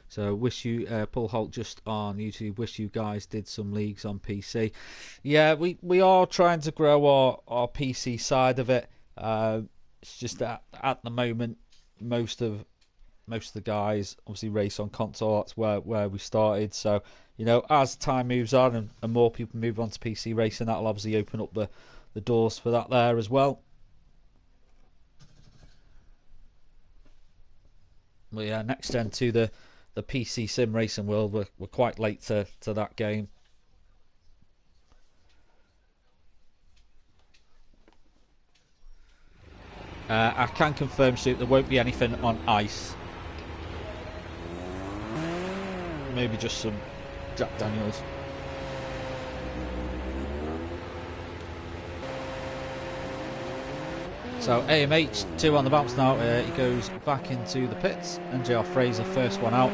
So wish you, Paul Holt just on YouTube, wish you guys did some leagues on PC. Yeah, we are trying to grow our PC side of it. It's just that at the moment most of the guys obviously race on console. That's where we started. So, you know, as time moves on and more people move on to PC racing, that'll obviously open up the doors for that there as well. Well, yeah, next gen to the PC sim racing world, we're quite late to that game. I can confirm, Shoot, there won't be anything on ice. Maybe just some Jack Daniels. So AMH 2 on the bounce now. He goes back into the pits. NJR Fraser first one out.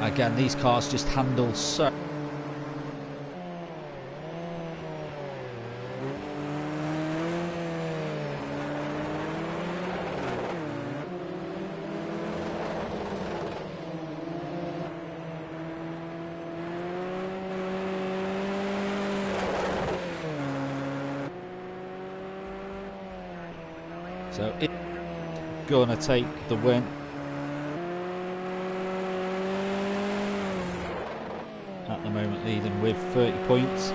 Again, these cars just handle so. So it's gonna take the win. At the moment leading with 30 points.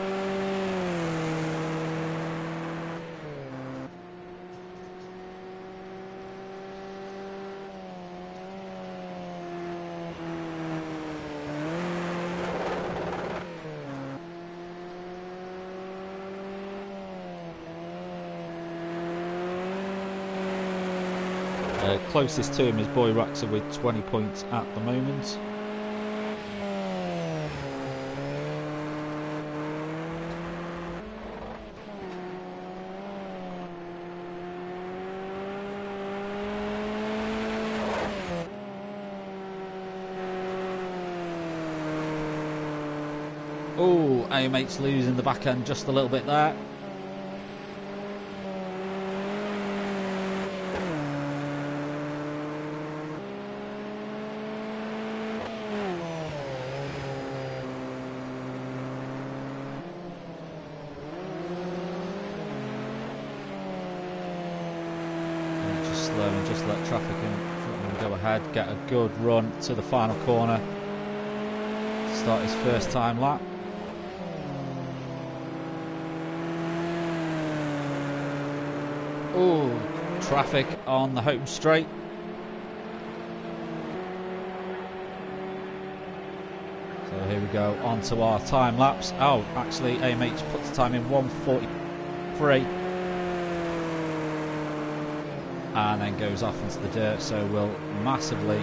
Closest to him is Boyraxa with 20 points at the moment. Oh, AMH losing the back end just a little bit there. Just slow and just let traffic in front of him go ahead. Get a good run to the final corner. Start his first time lap. Oh, traffic on the home straight. So here we go, on to our time lapse. Oh, actually AMH puts the time in 1:43 and then goes off into the dirt, so we'll massively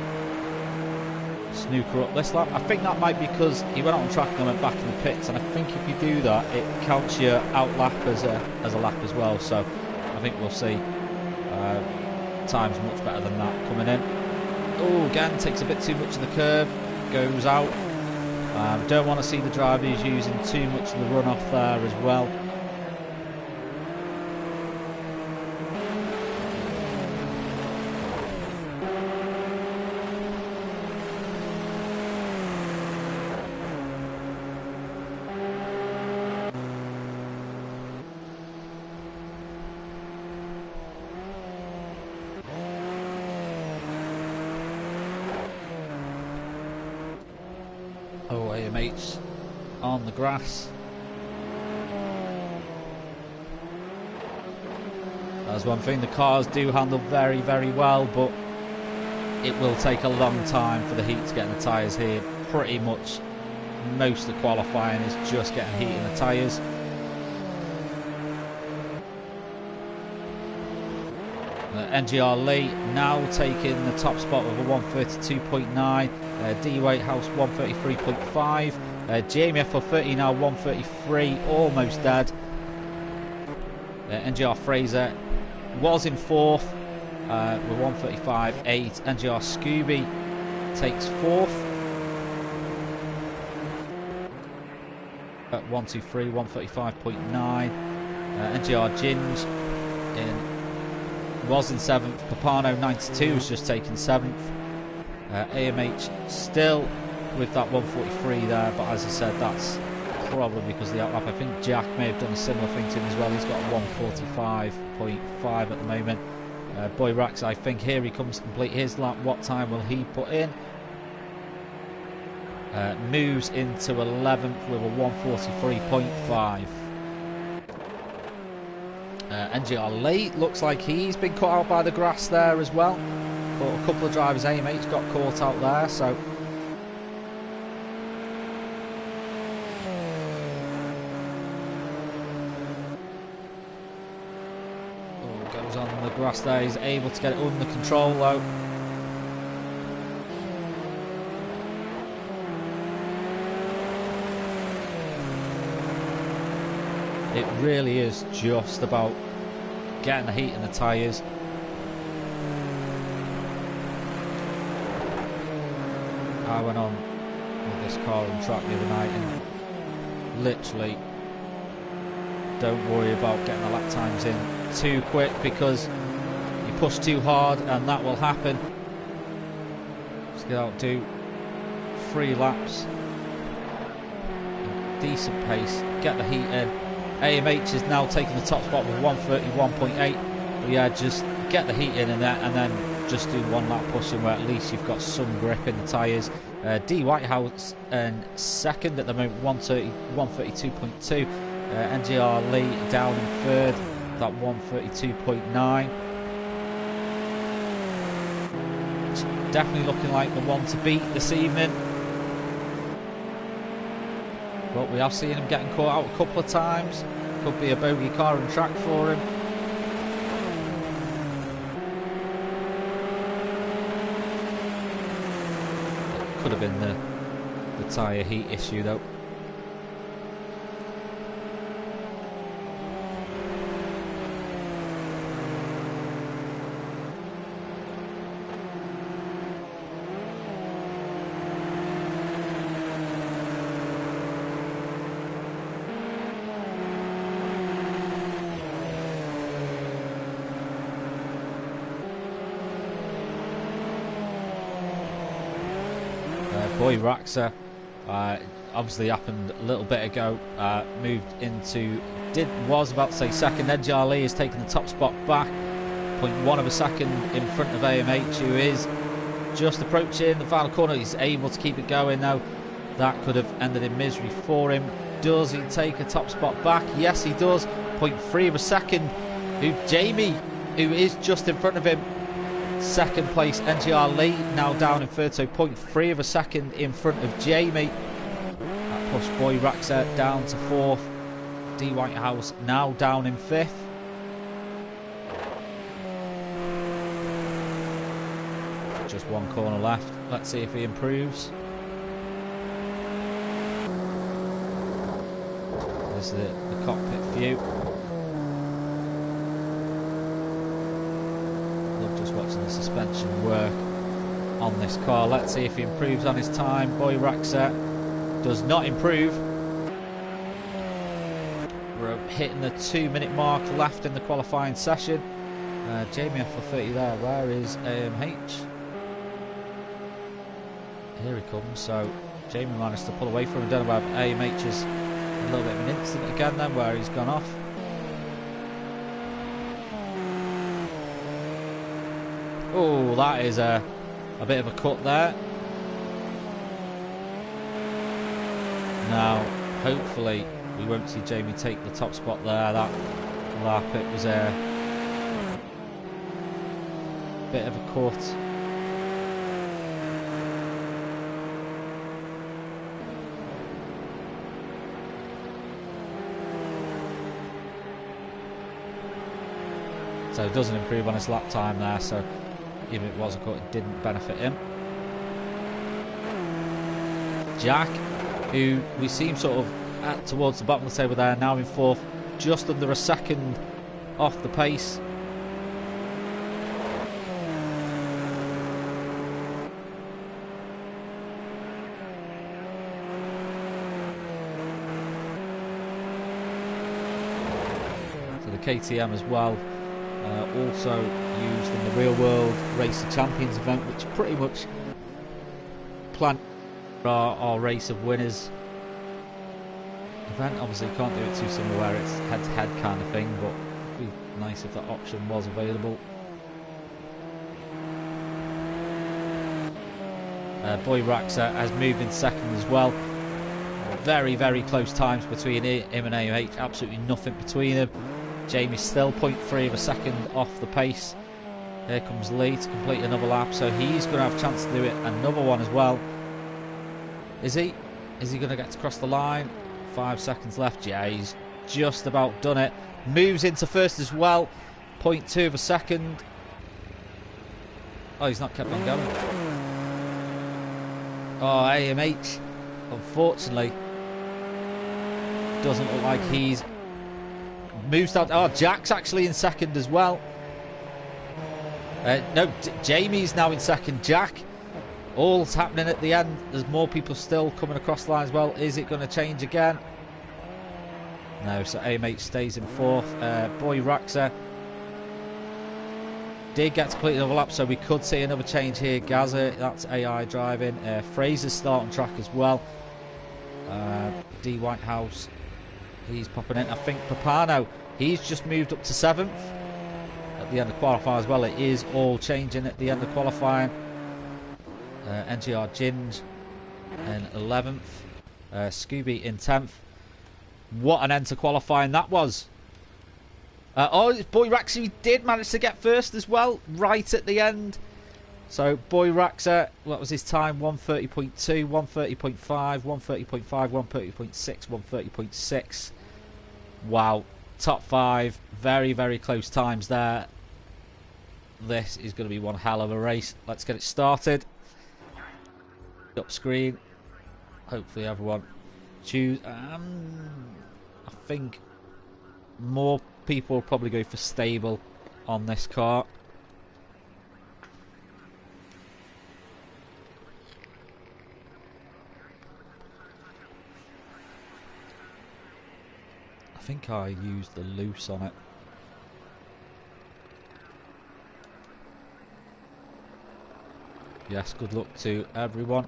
snooker up this lap. I think that might be because he went out on track and went back in the pits, and I think if you do that it counts your out lap as a lap as well, so I think we'll see times much better than that coming in. Oh, again takes a bit too much of the curve, goes out. Don't want to see the drivers using too much of the runoff there as well. Oh, AMH on the grass. That's one thing, the cars do handle very, very well, but it will take a long time for the heat to get in the tyres here. Pretty much most of the qualifying is just getting heat in the tyres. NGR Lee now taking the top spot with a 132.9, D Whitehouse 133.5, Jamie F430 now 133, almost dead. NGR Fraser was in fourth with 135.8. NGR Scooby takes fourth at 123, 135.9. NGR Ginge was in seventh. Papano 92 was just taken seventh. AMH still with that 143 there, but as I said, that's probably because of the outlap. I think Jack may have done a similar thing to him as well. He's got 145.5 at the moment. Boy Rax, I think here he comes to complete his lap. What time will he put in? Moves into 11th with a 143.5. NGR Late looks like he's been caught out by the grass there as well, but a couple of drivers AMH got caught out there, so goes on the grass there. He's able to get it under control though. It really is just about getting the heat in the tyres. I went on with this car on track the other night and literally don't worry about getting the lap times in too quick, because you push too hard and that will happen. Just get out, do 3 laps, decent pace, get the heat in. AMH is now taking the top spot with 131.8, but yeah, just get the heat in and then just do 1 lap pushing where at least you've got some grip in the tyres. D Whitehouse in second at the moment, 132.2. NGR Lee down in third, that 132.9. Definitely looking like the one to beat this evening. But we have seen him getting caught out a couple of times. Could be a bogey car and track for him. It could have been the tyre heat issue though. Boy Raxa, obviously happened a little bit ago, moved into, was about to say second. NGR Lee has taken the top spot back, 0.1 of a second in front of AMH, who is just approaching the final corner. He's able to keep it going though. That could have ended in misery for him. Does he take a top spot back? Yes, he does. 0.3 of a second. Jamie, who is just in front of him, second place. NGR Lee now down in third, so 0.3 of a second in front of Jamie. That pushed Boy Raxa down to fourth. D Whitehouse now down in fifth. Just one corner left. Let's see if he improves. There's the cockpit view. Love just watching the suspension work on this car. Let's see if he improves on his time. Boy Raxa does not improve. We're hitting the 2-minute mark left in the qualifying session. Jamie off for 30 there. Where is AMH? Here he comes. So Jamie managed to pull away from him. Don't know whether AMH is a little bit of an incident again then, where he's gone off. Oh, that is a bit of a cut there. Now, hopefully, we won't see Jamie take the top spot there. That lap, it was a bit of a cut. So it doesn't improve on his lap time there, so even if it was a cut, it didn't benefit him. Jack, who we seem sort of at towards the bottom of the table there, now in fourth, just under a second off the pace. So the KTM as well. Also used in the real world Race of Champions event, which pretty much planned our Race of Winners event. Obviously can't do it too similar where it's head to head kind of thing, but it'd be nice if that option was available. Boy Raxa has moved in second as well. Very, very close times between him and AMH, absolutely nothing between them. Jamie's still 0.3 of a second off the pace. Here comes Lee to complete another lap, so he's going to have a chance to do it another one as well. Is he? Is he going to get to cross the line? 5 seconds left. Yeah, he's just about done it. Moves into first as well. 0.2 of a second. Oh, he's not kept on going. Oh, AMH, unfortunately, doesn't look like he's moves down. Oh, Jack's actually in second as well. No, Jamie's now in second. Jack, all's happening at the end. There's more people still coming across the line as well. Is it going to change again? No, so AMH stays in fourth. Boy Raxa did get to complete another lap, so we could see another change here. Gaza, that's AI driving. Fraser's starting track as well. D Whitehouse, he's popping in. I think Papano, he's just moved up to 7th at the end of qualifying as well. It is all changing at the end of qualifying. NGR Ginge in 11th. Scooby in 10th. What an end to qualifying that was. Oh, Boy Raxa, he did manage to get first as well, right at the end. So Boy Raxa, what was his time? 1:30.2, 1:30.5, 1:30.5, 1:30.6, 1:30.6. Wow, top 5, very, very close times there. This is going to be one hell of a race. Let's get it started. Up screen. Hopefully everyone choose. I think more people will probably go for stable on this car. I think I used the loose on it. Yes, good luck to everyone.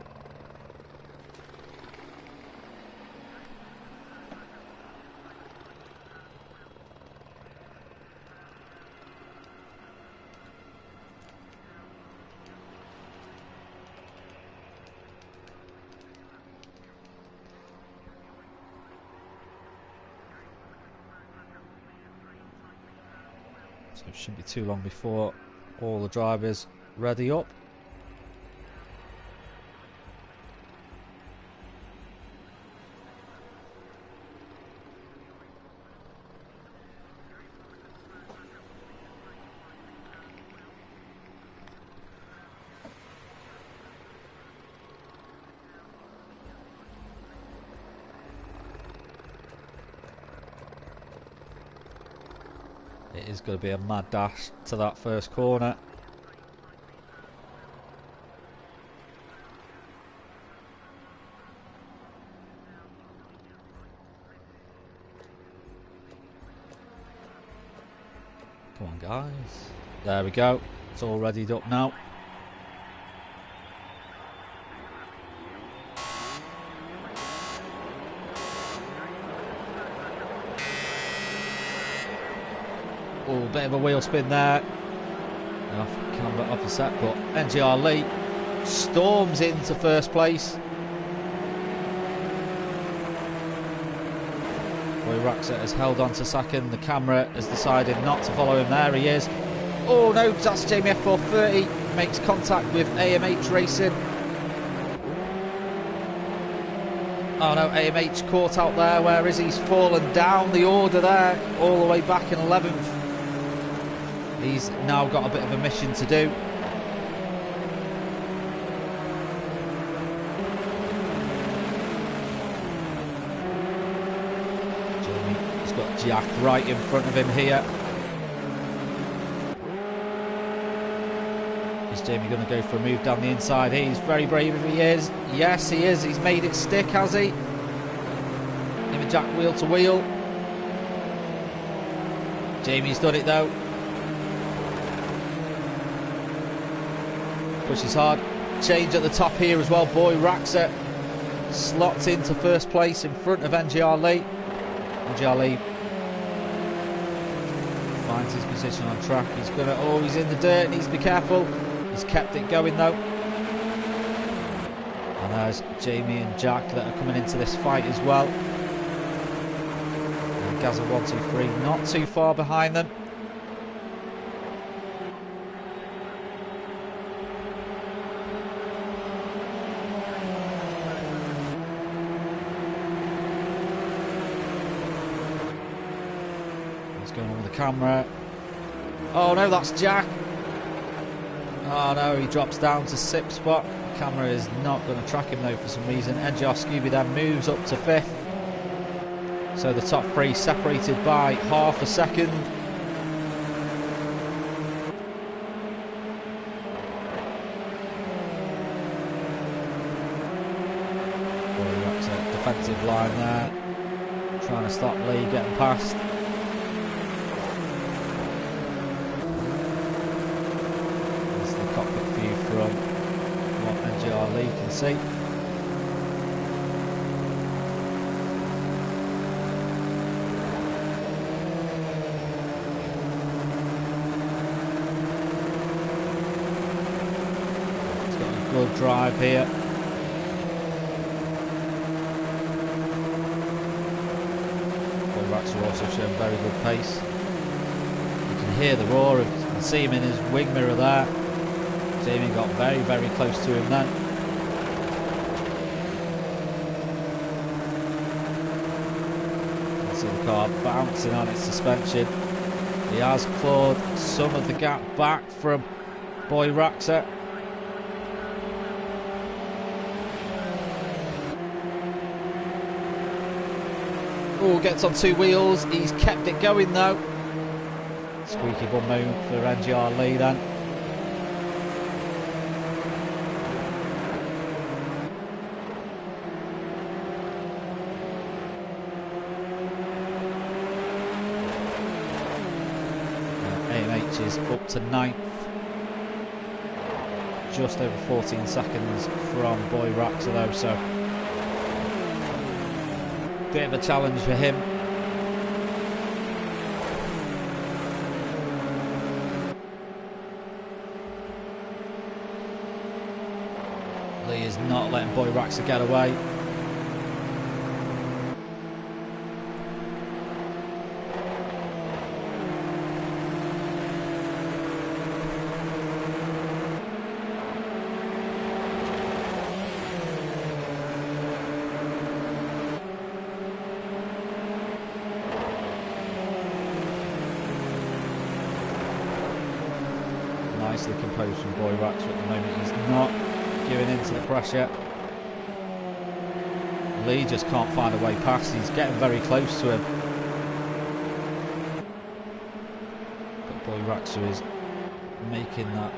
So it shouldn't be too long before all the drivers ready up. It is going to be a mad dash to that first corner. Come on, guys. There we go. It's all readied up now. Oh, bit of a wheel spin there. Off camera opposite, but NGR Lee storms into first place. Boy Raxer has held on to second. The camera has decided not to follow him. There he is. Oh no, that's Jamie F430. Makes contact with AMH Racing. Oh no, AMH caught out there. Where is he? He's fallen down the order there, all the way back in 11th. He's now got a bit of a mission to do. Jamie's got Jack right in front of him here. Is Jamie going to go for a move down the inside? He's very brave if he is. Yes, he is. He's made it stick, has he? Him and Jack wheel to wheel. Jamie's done it though. Pushes hard. Change at the top here as well. Boy Raxer slots into first place in front of NGR Lee. NGR Lee finds his position on track. He's gonna. Oh, he's in the dirt. Needs to be careful. He's kept it going though. And there's Jamie and Jack that are coming into this fight as well. And Gazza 123 not too far behind them. Going on with the camera. Oh no, that's Jack. Oh no, he drops down to 6th spot. The camera is not going to track him though for some reason. NGR Scooby then moves up to 5th. So the top three separated by half a second. Defensive line there. Trying to stop Lee getting past. Cockpit view from what NGR Lee can see. He's got a good drive here. Boy Raxer also showing very good pace. You can hear the roar, you can see him in his wing mirror there. Jamie got very, very close to him then. You can see the car bouncing on its suspension. He has clawed some of the gap back from Boy Raxer. Oh, gets on 2 wheels. He's kept it going though. Squeaky bum move for NGR Lee then. AMH is up to 9th, just over 14 seconds from Boy Raxer though, so bit of a challenge for him. Lee is not letting Boy Raxer get away. close from Boy Raxer at the moment. He's not giving in to the pressure. Lee just can't find a way past. He's getting very close to him. But Boy Raxer is making that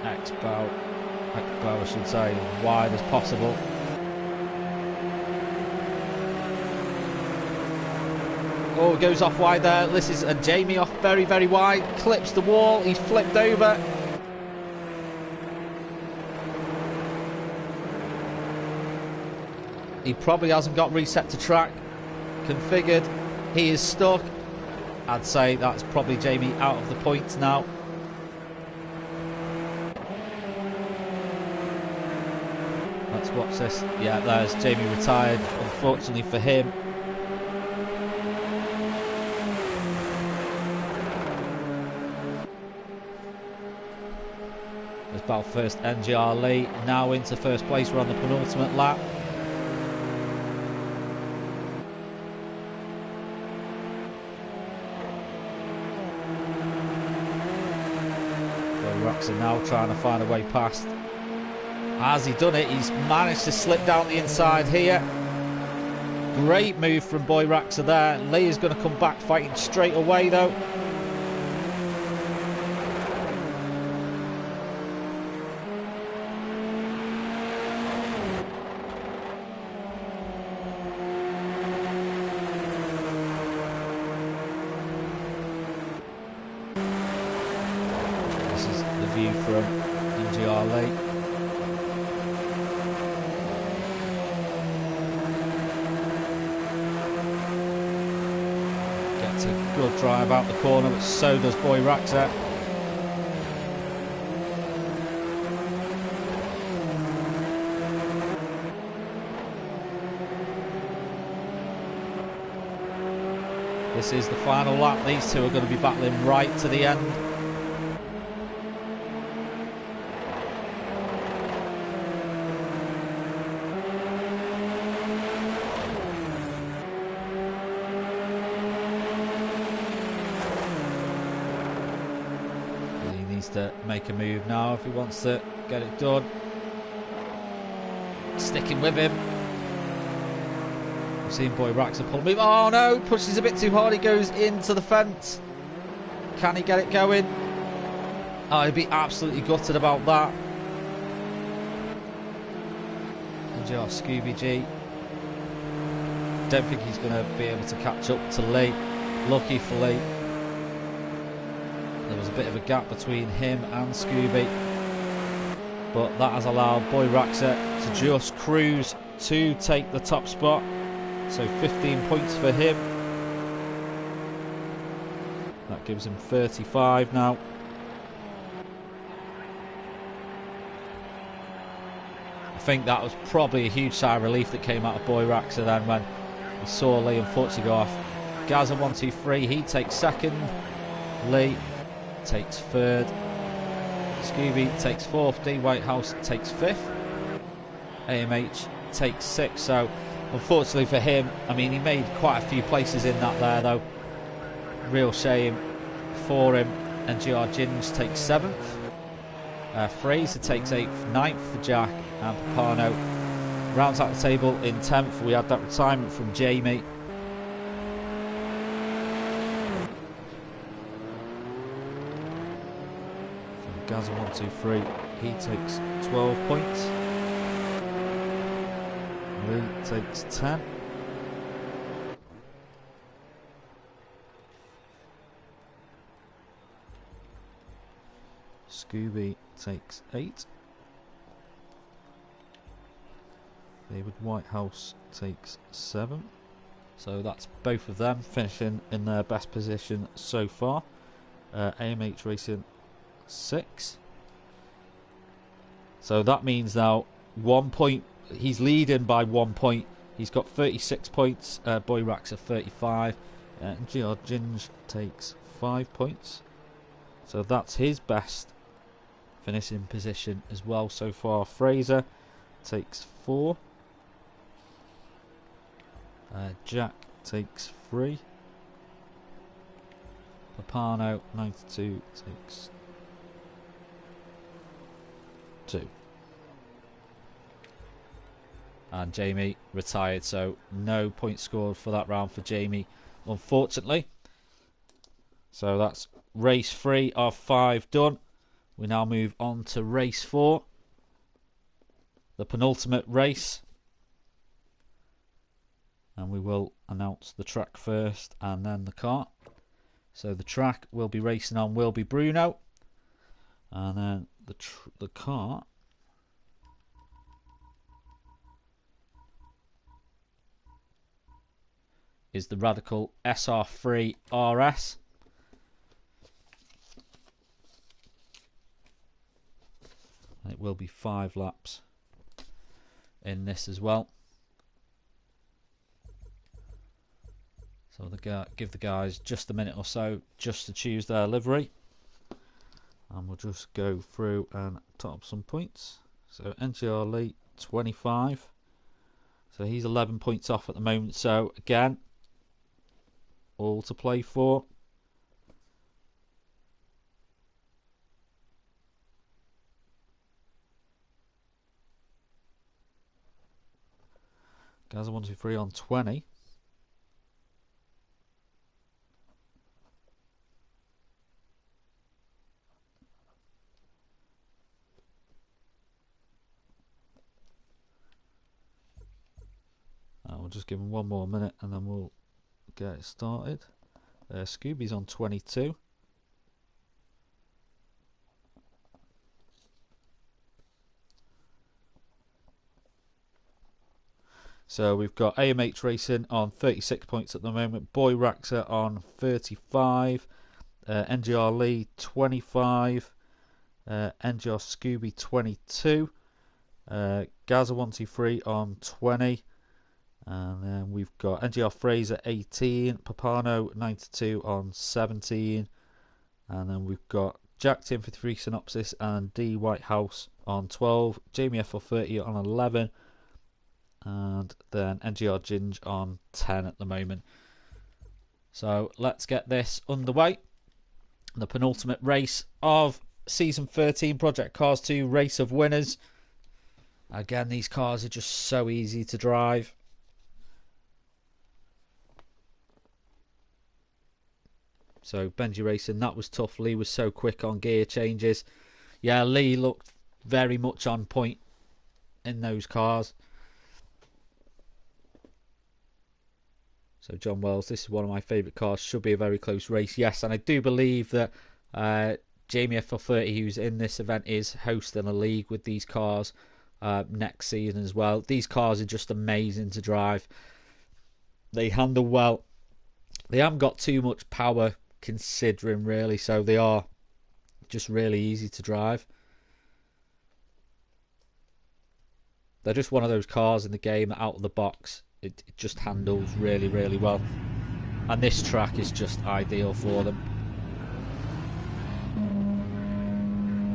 X-bow, I should say, as wide as possible. Oh, it goes off wide there. This is Jamie off very, very wide. Clips the wall. He's flipped over. He probably hasn't got reset to track configured. He is stuck. I'd say that's probably Jamie out of the points now. Let's watch this. Yeah, there's Jamie retired, unfortunately for him. There's battle first NGR Lee, now into first place. We're on the penultimate lap. Raxer now trying to find a way past. Has he done it? He's managed to slip down the inside here. Great move from Boy Raxer there. Lee is going to come back fighting straight away though. View from NGR Lee. Gets a good drive out the corner, but so does Boy Raxer. This is the final lap. These two are going to be battling right to the end. To make a move now if he wants to get it done. Sticking with him. We've seen Boy Raxer pull move. Oh no, pushes a bit too hard. He goes into the fence. Can he get it going? Oh, he'd be absolutely gutted about that. NGR Scooby G. Don't think he's going to be able to catch up to Lee. Lucky for Lee. There was a bit of a gap between him and Scooby, but that has allowed Boy Raxer to just cruise to take the top spot. So 15 points for him. That gives him 35 now. I think that was probably a huge sigh of relief that came out of Boy Raxer then when he saw Lee unfortunately go off. Gaza 1, 2, 3. He takes second. Lee takes third. Scooby takes fourth. D Whitehouse takes fifth. AMH takes sixth. So unfortunately for him, I mean, he made quite a few places in that there though. Real shame for him. NGR Ginge takes seventh. Fraser takes eighth. Ninth for Jack, and Papano rounds out the table in 10th. We had that retirement from Jamie. Gaza 1, 2, 3. He takes 12 points. Lee takes 10. Scooby takes 8. David Whitehouse takes 7. So that's both of them finishing in their best position so far. AMH Racing 6. So that means now 1 point. He's leading by 1 point. He's got 36 points. Boy Raxer 35. And GR Ginge takes 5 points. So that's his best finishing position as well so far. Fraser takes 4. Jack takes 3. Papano 92 takes and Jamie retired, so no points scored for that round for Jamie, unfortunately. So that's race 3 of 5 done. We now move on to race 4, the penultimate race, and we will announce the track first and then the car. So the track we'll be racing on will be Bruno, and then the car is the Radical SR3 RS. And it will be 5 laps in this as well. So give the guys just a minute or so just to choose their livery. And we'll just go through and top some points. So NGR Lee, 25. So he's 11 points off at the moment. So again, all to play for. Guys, 1, 2, 3 on 20. We'll just give him 1 more minute and then we'll get it started. Scooby's on 22. So we've got AMH Racing on 36 points at the moment. Boy Raxer on 35. NGR Lee 25. NGR Scooby 22. Gaza123 on 20. And then we've got NGR Fraser 18, Papano 92 on 17, and then we've got Jack Tim 53 Synopsis and D Whitehouse on 12, Jamie FL30 on 11, and then NGR Ginge on 10 at the moment. So let's get this underway. The penultimate race of Season 13 Project Cars 2 Race of Winners. Again, these cars are just so easy to drive. So Benji Racing, that was tough. Lee was so quick on gear changes. Yeah, Lee looked very much on point in those cars. So John Wells, this is one of my favourite cars. Should be a very close race. Yes, and I do believe that Jamie FL30, who's in this event, is hosting a league with these cars next season as well. These cars are just amazing to drive. They handle well. They haven't got too much power considering, really, so they are just really easy to drive. They're just one of those cars in the game that out of the box it just handles really, really well, and this track is just ideal for them.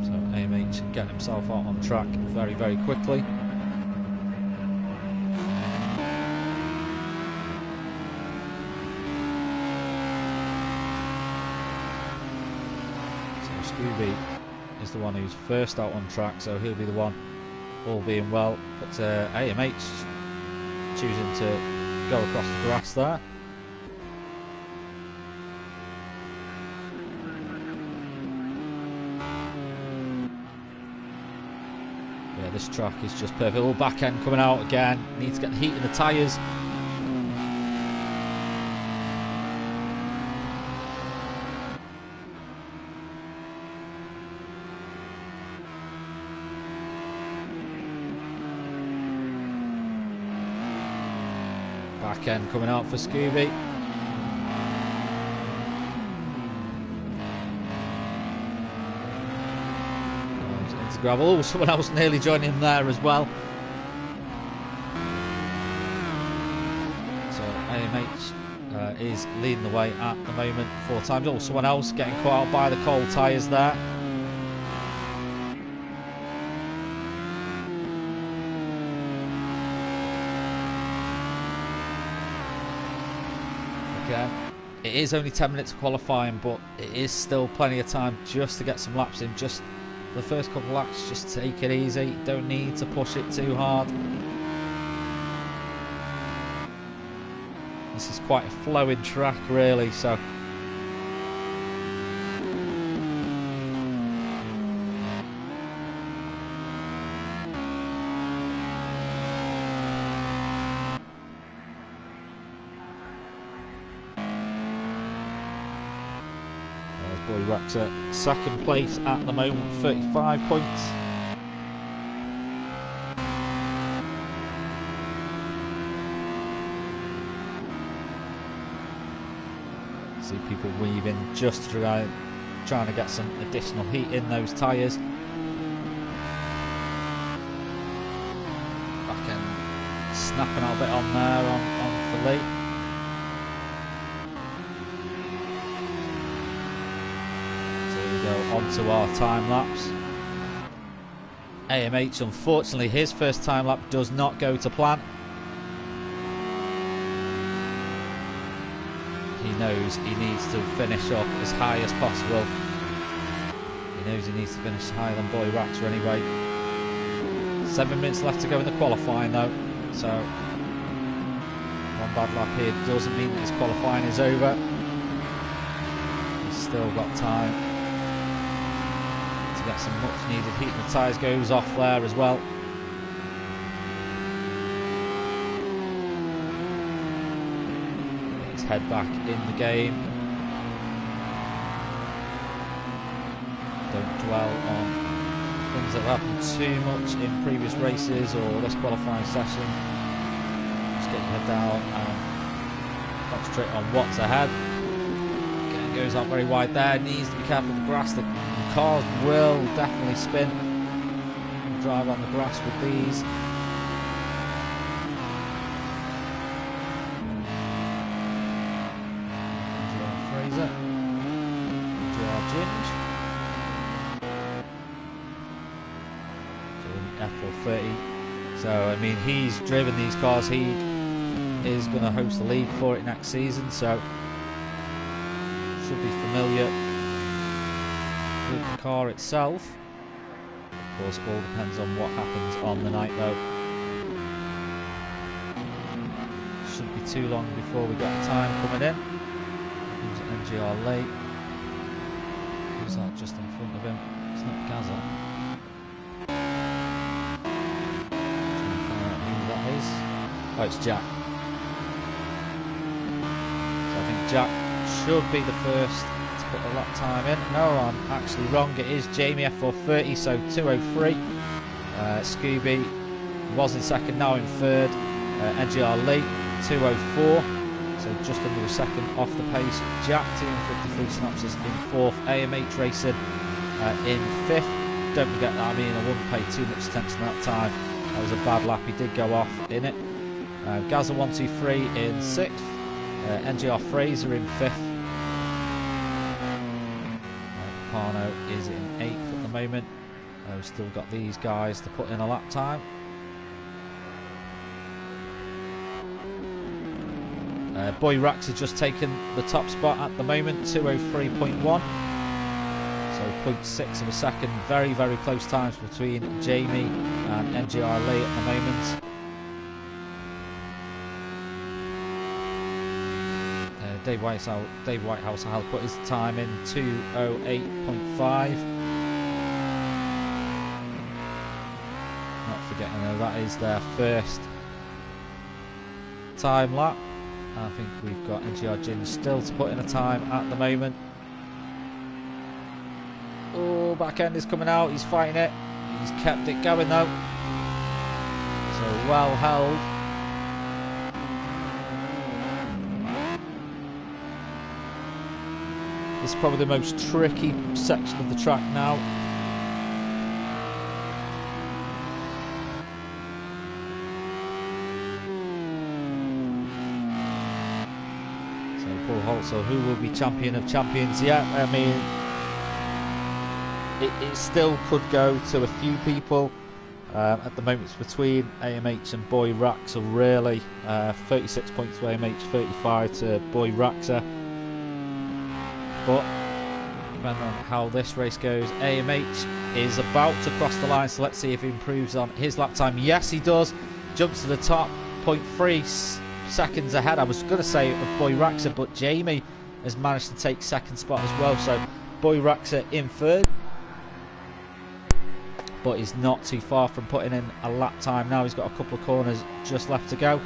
So AMH getting himself out on track very, very quickly. Scooby is the one who's first out on track, so he'll be the one, all being well. But AMH choosing to go across the grass there. Yeah, this track is just perfect. All back end coming out again. Need to get the heat in the tyres. Back end coming out for Scooby. Into gravel. Oh, someone else nearly joining him there as well. So AMH is leading the way at the moment 4 times. Oh, someone else getting caught out by the cold tyres there. It is only 10 minutes qualifying, but it is still plenty of time just to get some laps in. Just the first couple of laps, just take it easy. Don't need to push it too hard. This is quite a flowing track, really, so Boy Rax at second place at the moment, 35 points. See people weaving just trying to get some additional heat in those tyres. Back end snapping out a bit on there on for Lee. Onto our time lapse. AMH, unfortunately, his first time lap does not go to plan. He knows he needs to finish up as high as possible. He knows he needs to finish higher than Boy Raxer anyway. 7 minutes left to go in the qualifying though, so one bad lap here doesn't mean that his qualifying is over. He's still got time to get some much needed heat. The tyres goes off there as well. Let's head back in the game. Don't dwell on things that have happened too much in previous races or this qualifying session. Just get your head down and concentrate on what's ahead. Again, goes out very wide there. Needs to be careful of the grass. The cars will definitely spin and drive on the grass with these. Fraser, Ginge, F430. So I mean, he's driven these cars. He is going to host the league for it next season, so should be familiar with the car itself. Of course, all depends on what happens on the night though. Shouldn't be too long before we get time coming in. Who's NGR late? Who's that just in front of him? It's not Gaza. Who that is? Oh, it's Jack. So I think Jack should be the first put a lap time in. No, I'm actually wrong. It is Jamie F430, so 2:03. Scooby was in second, now in third. NGR Lee 2:04, so just under a second off the pace. Jack 253 synopsis in fourth. AMH Racing in fifth. Don't forget that. I mean, I wouldn't pay too much attention at that time. That was a bad lap. He did go off in it. Gaza 123 in sixth. NGR Fraser in fifth. Parno is in 8th at the moment. We've still got these guys to put in a lap time. Boy Rax has just taken the top spot at the moment, 2:03.1. So 0.6 of a second. Very, very close times between Jamie and NGR Lee at the moment. Dave Whitehouse has put his time in 2:08.5. Not forgetting though, that is their first time lap. I think we've got NGR Gin still to put in a time at the moment. Oh, back end is coming out. He's fighting it. He's kept it going though. So well held. This is probably the most tricky section of the track now. So Paul Holtzel, who will be champion of champions? Yeah, I mean, it still could go to a few people. At the moment it's between AMH and Boy Raxer really. 36 points to AMH, 35 to Boy Raxer. But depending on how this race goes, AMH is about to cross the line, so let's see if he improves on his lap time. Yes, he does. Jumps to the top, 0.3 seconds ahead. I was going to say of Boy Raxa, but Jamie has managed to take second spot as well. So Boy Raxa in third, but he's not too far from putting in a lap time now. He's got a couple of corners just left to go.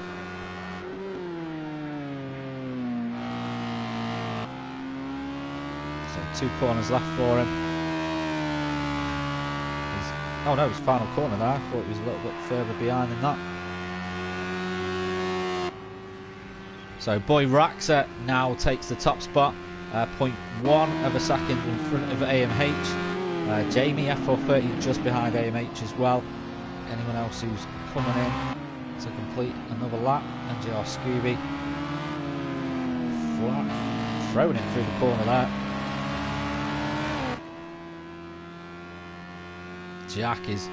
So 2 corners left for him. Oh no, his final corner there. I thought he was a little bit further behind than that. So Boy Raxa now takes the top spot, 0.1 of a second in front of AMH. Jamie F430 just behind AMH as well. Anyone else who's coming in to complete another lap? NGR Scooby flat, throwing it through the corner there. Jack is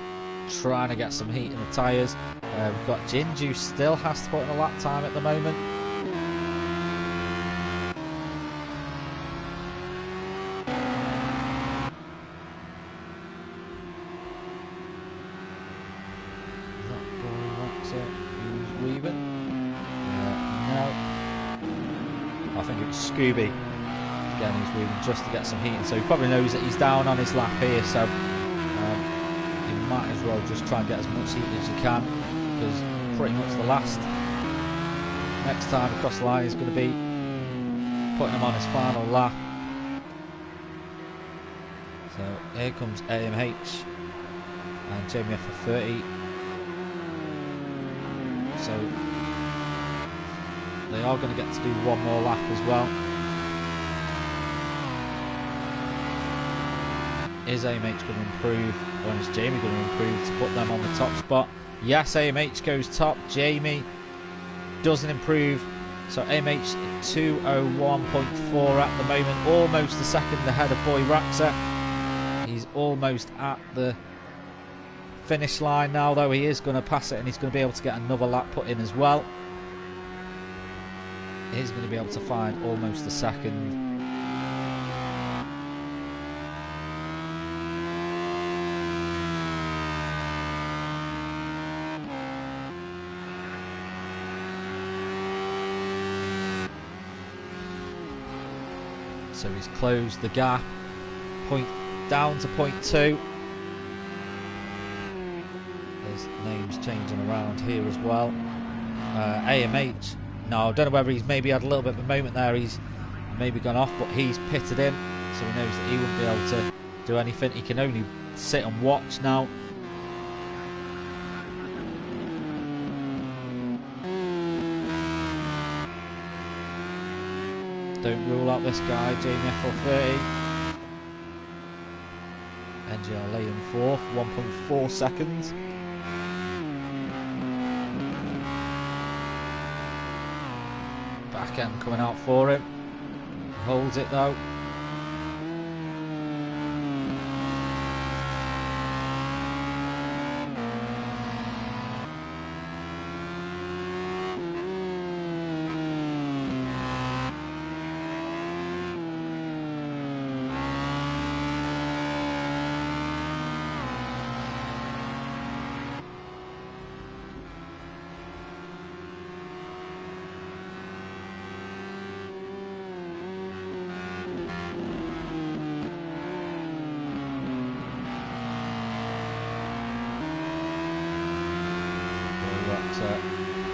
trying to get some heat in the tyres. We've got Ginge who still has to put in a lap time at the moment. Scooby again, he's moving just to get some heat in, so he probably knows that he's down on his lap here, so he might as well just try and get as much heat as he can, because pretty much the last next time across the line is going to be putting him on his final lap. So here comes AMH and Jamie for 30. So they are going to get to do one more lap as well. Is AMH going to improve, or is Jamie going to improve to put them on the top spot? Yes, AMH goes top. Jamie doesn't improve. So AMH 201.4 at the moment, almost a second ahead of Boy Raxa. He's almost at the finish line now, though. He is going to pass it, and he's going to be able to get another lap put in as well. He's going to be able to find almost a second. So he's closed the gap, down to 0.2. His name's changing around here as well. AMH. No, I don't know whether he's maybe had a little bit of a moment there. He's maybe gone off, but he's pitted in, so he knows that he wouldn't be able to do anything. He can only sit and watch now. Don't rule out this guy, Jamie F430. NGR lay in 4th, 1.4 seconds. Back end coming out for him. Holds it though.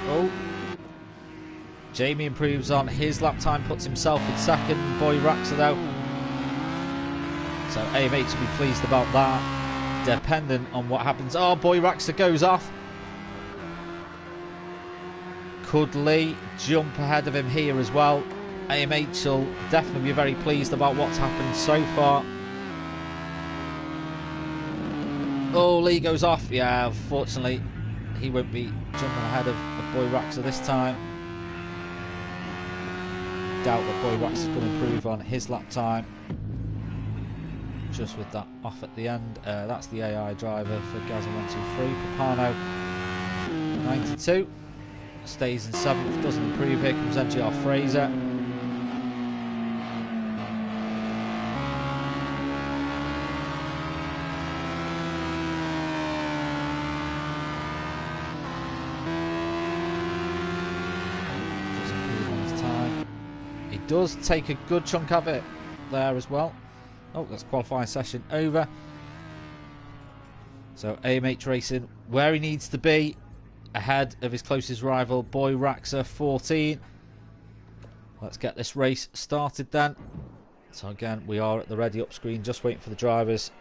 Oh, Jamie improves on his lap time, puts himself in second. Boy Raxa though, so AMH will be pleased about that, dependent on what happens. Oh, Boy Raxa goes off. Could Lee jump ahead of him here as well? AMH will definitely be very pleased about what's happened so far. Oh, Lee goes off. Yeah, unfortunately he won't be jumping ahead of Boy Raxa this time. Doubt that Boy Raxa is going to improve on his lap time. Just with that off at the end. That's the AI driver for Gaza 123. Papano 92. Stays in 7th, doesn't improve. Here comes NGR Fraser. does take a good chunk of it there as well. Oh, that's qualifying session over. So AMH Racing where he needs to be, ahead of his closest rival, Boy Raxa 14. Let's get this race started then. So again, we are at the ready up screen, just waiting for the drivers.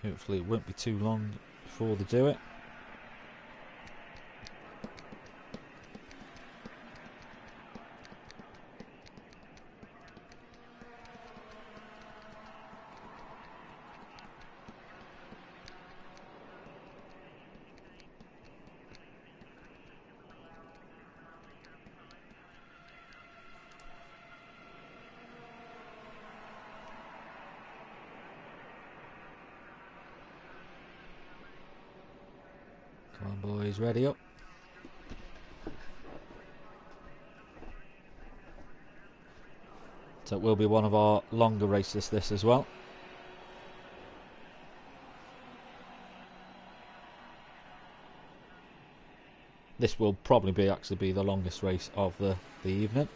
Hopefully it won't be too long before they do it. Come on boys, ready up. So it will be one of our longer races this as well. This will probably actually be the longest race of the evening.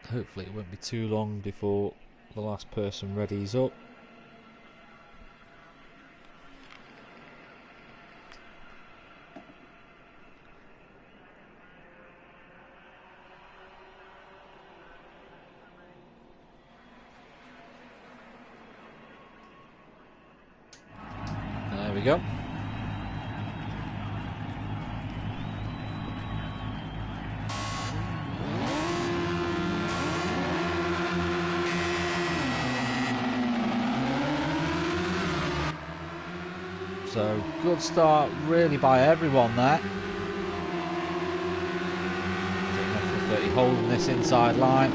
Hopefully it won't be too long before the last person readies up. There we go. So good start really by everyone there. Holding this inside line.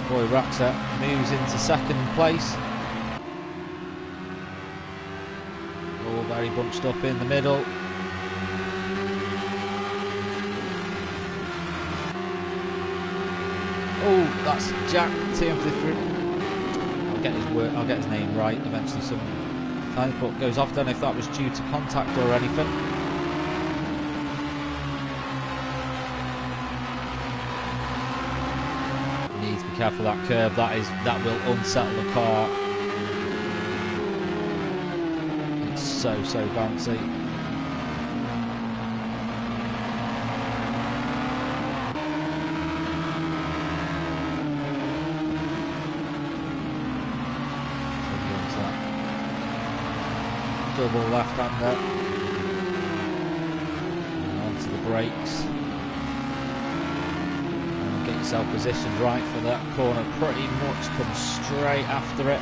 Boy Raxa moves into second place. All very bunched up in the middle. Oh, that's Jack TM53. I'll get his name right eventually. Some time, but goes off. Don't know if that was due to contact or anything. Need to be careful of that curve. That will unsettle the car. It's so bouncy. Double left-hander. Onto the brakes. And get yourself positioned right for that corner. Pretty much come straight after it.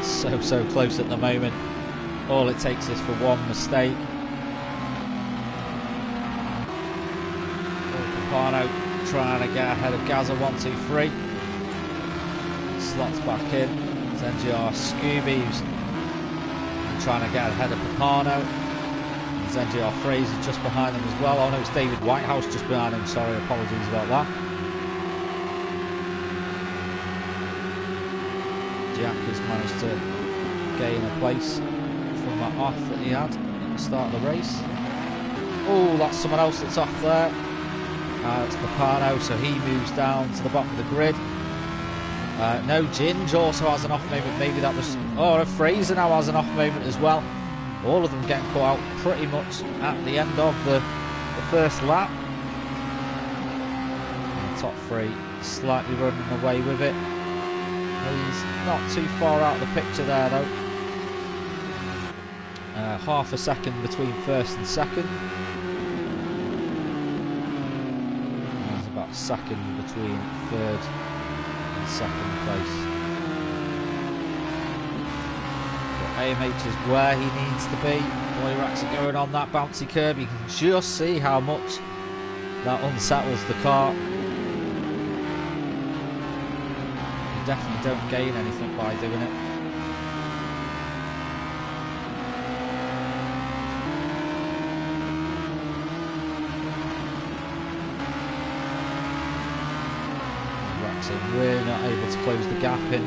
It's so close at the moment. All it takes is for one mistake. Capano trying to get ahead of Gaza 1-2-3. Slots back in. It's NGR Scooby's trying to get ahead of Papano. There's NGR Fraser just behind them as well. Oh no, it's David Whitehouse just behind him. Sorry, apologies about that. Jack has managed to gain a place from that off that he had at the start of the race. Oh, that's someone else that's off there. It's Papano, so he moves down to the bottom of the grid. No, Ginge also has an off moment. Maybe that was... Oh, Fraser now has an off moment as well. All of them getting caught out pretty much at the end of the first lap. And the top three slightly running away with it. He's not too far out of the picture there though. Half a second between first and second. There's about a second between third and second place. But AMH is where he needs to be. Boy Raxa going on that bouncy curb. You can just see how much that unsettles the car. You definitely don't gain anything by doing it. Raxa really not able to close the gap in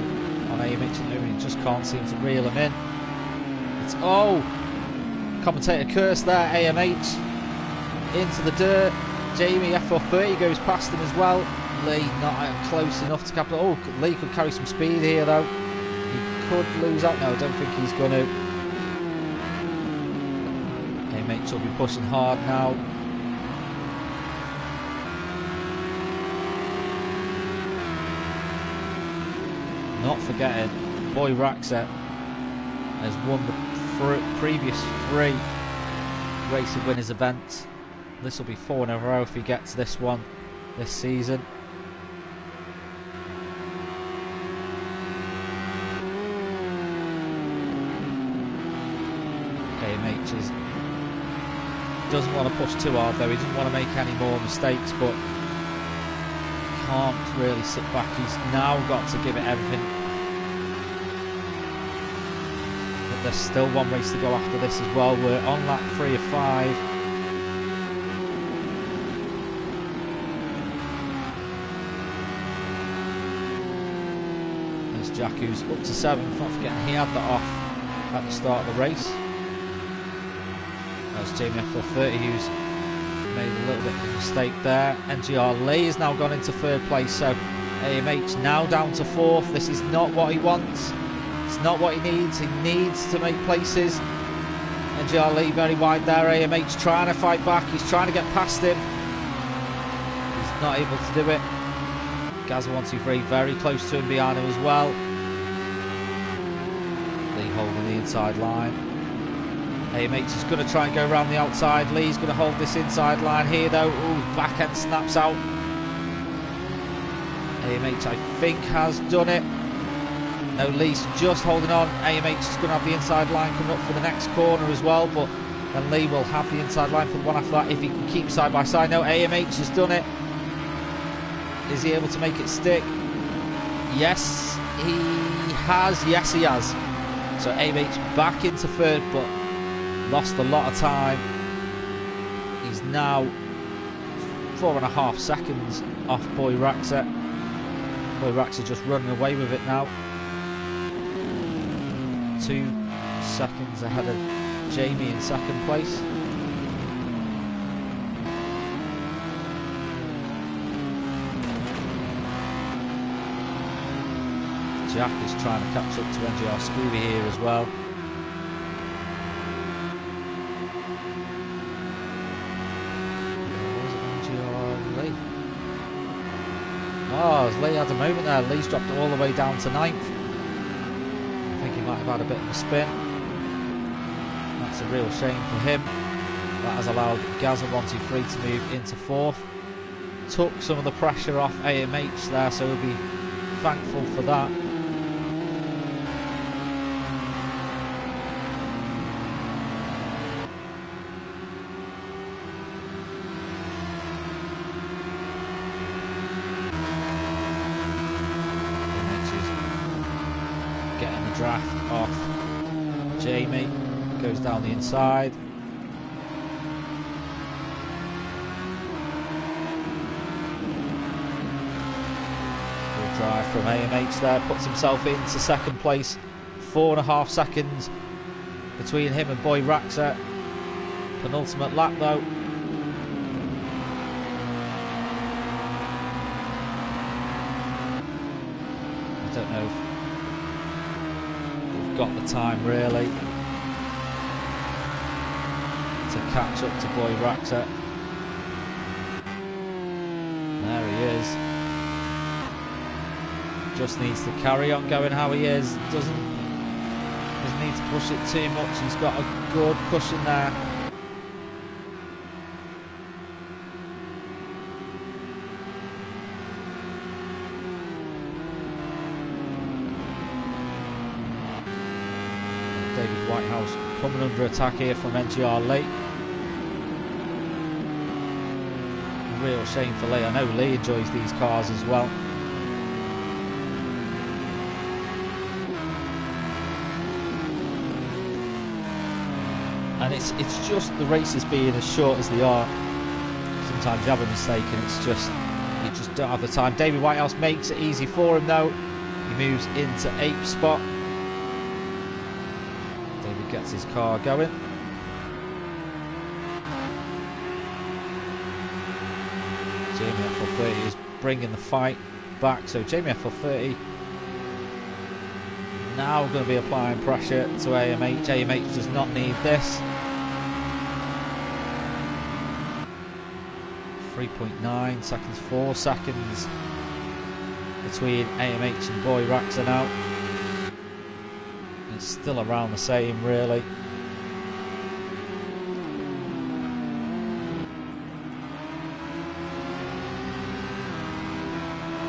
on AMH at the moment. He just can't seem to reel him in. It's, oh, commentator curse there. AMH into the dirt. Jamie F430 goes past him as well. Lee not close enough to capture. Oh, Lee could carry some speed here though. He could lose out. No, I don't think he's going to. AMH will be pushing hard now. Not forgetting, Boy Raxa has won the previous 3 Racing Winners events. This will be 4 in a row if he gets this one this season. AMH doesn't want to push too hard though. He doesn't want to make any more mistakes, but can't really sit back. He's now got to give it everything. But there's still one race to go after this as well. We're on lap 3 of 5. There's Jack, who's up to 7th. Not forgetting he had that off at the start of the race. That's Jamie F430, who's made a little bit of a mistake there. NGR Lee has now gone into 3rd place, so AMH now down to 4th. This is not what he wants. It's not what he needs. He needs to make places. NGR Lee very wide there. AMH trying to fight back. He's trying to get past him. He's not able to do it. Gaz123 very close to him behind him as well. Lee holding the inside line. AMH is going to try and go around the outside. Lee's going to hold this inside line here though. Ooh, back end snaps out. AMH I think has done it. No, Lee's just holding on. AMH is going to have the inside line coming up for the next corner as well, but then Lee will have the inside line for the one after that if he can keep side by side. No, AMH has done it. Is he able to make it stick? Yes, he has. Yes, he has. So AMH back into 3rd, but lost a lot of time. He's now 4.5 seconds off Boy Raxa. Boy Raxa just running away with it now. 2 seconds ahead of Jamie in 2nd place. Jack is trying to catch up to NGR Scooby here as well. Oh, Lee had a moment there. Lee's dropped it all the way down to 9th. I think he might have had a bit of a spin. That's a real shame for him. That has allowed Gaz123 to move into 4th. Took some of the pressure off AMH there, so we'll be thankful for that. Getting the draft off Jamie, goes down the inside. Good drive from AMH there, puts himself into 2nd place. 4.5 seconds between him and Boy Raxa. Penultimate lap though. I don't know if got the time really to catch up to Boy Raxa. There he is. Just needs to carry on going how he is. Doesn't need to push it too much. He's got a good cushion there. David Whitehouse coming under attack here from NGR Lee. Real shame for Lee. I know Lee enjoys these cars as well. And it's just the races being as short as they are. Sometimes you have a mistake and it's just, you just don't have the time. David Whitehouse makes it easy for him though. He moves into 8th spot. David gets his car going. Jamie FL30 is bringing the fight back. So Jamie FL30 now going to be applying pressure to AMH. AMH does not need this. 3.9 seconds, 4 seconds between AMH and Boy Raxer now. It's still around the same really.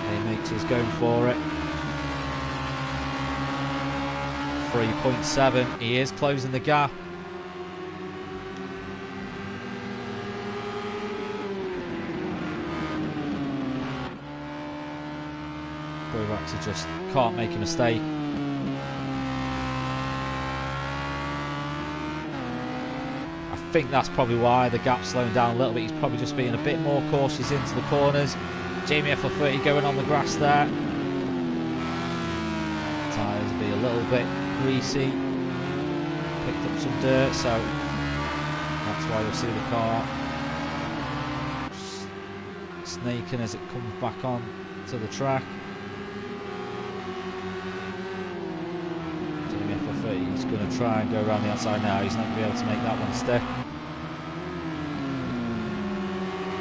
AMH is going for it. 3.7, he is closing the gap. Boy Raxer just can't make a mistake. I think that's probably why the gap's slowing down a little bit. He's probably just being a bit more cautious into the corners. Jamie FL30 going on the grass there. Tyres will be a little bit greasy. Picked up some dirt, so that's why you'll see the car snaking as it comes back on to the track. Jamie FL30 is going to try and go around the outside now. He's not going to be able to make that one stick.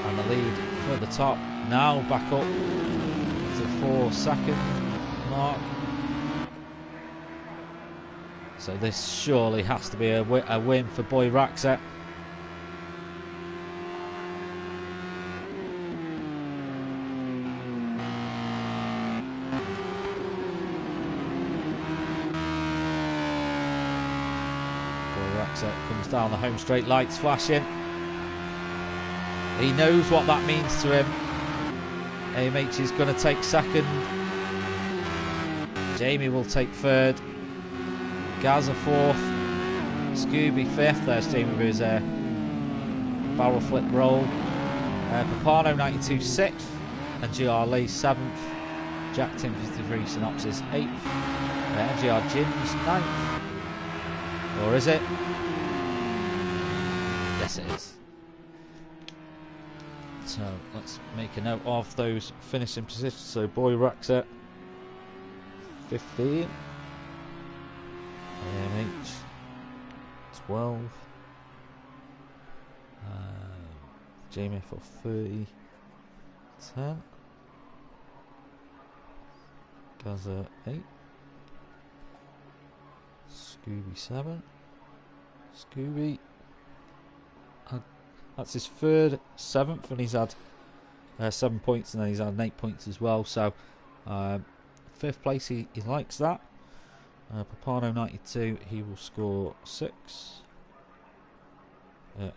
And the lead for the top now back up to the 4-second mark. So this surely has to be a win for Boy Raxer. Boy Raxer comes down the home straight, lights flashing. He knows what that means to him. AMH is going to take second. Jamie will take third. Gaza fourth. Scooby fifth. There's Jamie with his barrel flip roll. Papano 92 sixth. And GR Lee 7th. Jack Tim 53 Synopsis 8th. MGR Jins 9th. Or is it? Yes it is. So let's make a note of those finishing positions. So Boy Raxer 15. AMH 12. Jamie for 30. 10. Gaza 8. Scooby 7. Scooby. That's his third, 7th, and he's had 7 points, and then he's had 8 points as well. So 5th place, he likes that. Papano 92, he will score 6.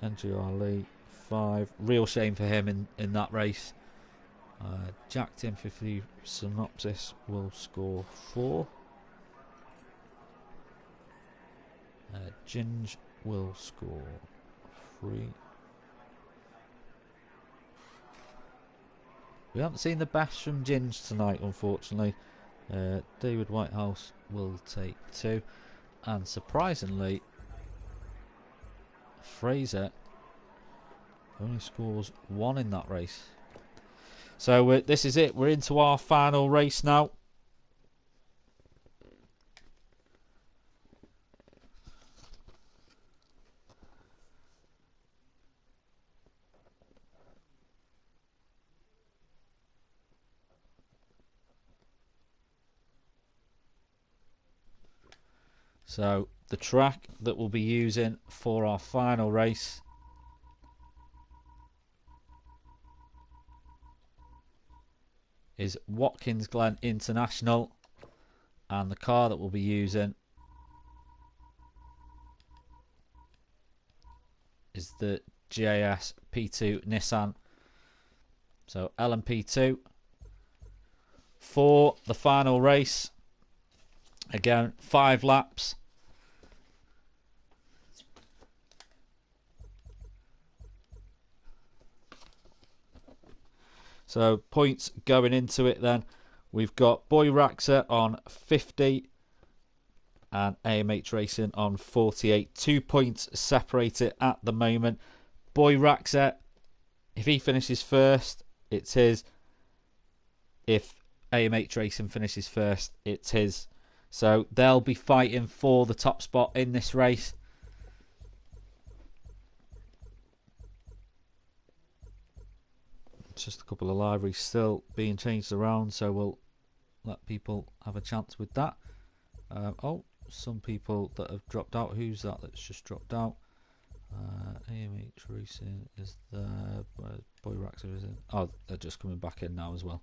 NGR Lee 5. Real shame for him in that race. Jack Tim 50 Synopsis will score 4. Ginge will score 3. We haven't seen the best from Ginge tonight, unfortunately. David Whitehouse will take 2. And surprisingly, Fraser only scores 1 in that race. So this is it. We're into our final race now. So the track that we'll be using for our final race is Watkins Glen International, and the car that we'll be using is the GAS P2 Nissan. So LMP2 for the final race. Again, 5 laps. So points going into it then. We've got Boy Raxa on 50 and AMH Racing on 48. 2 points separate it at the moment. Boy Raxa, if he finishes first, it's his. If AMH Racing finishes first, it's his. So they'll be fighting for the top spot in this race. Just a couple of liveries still being changed around, so we'll let people have a chance with that. Oh, some people that have dropped out. Who's that that's just dropped out? AMH Racing is there. Boy Raxa is in. Oh, they're just coming back in now as well.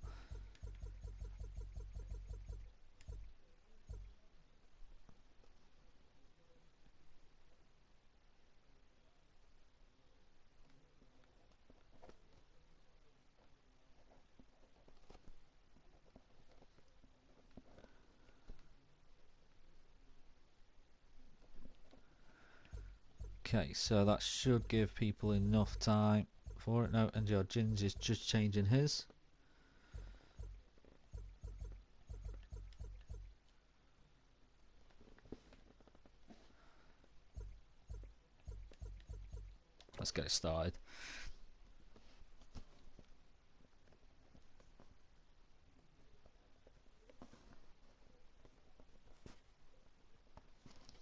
Okay, so that should give people enough time for it. No, and your Ginge is just changing his. Let's get it started.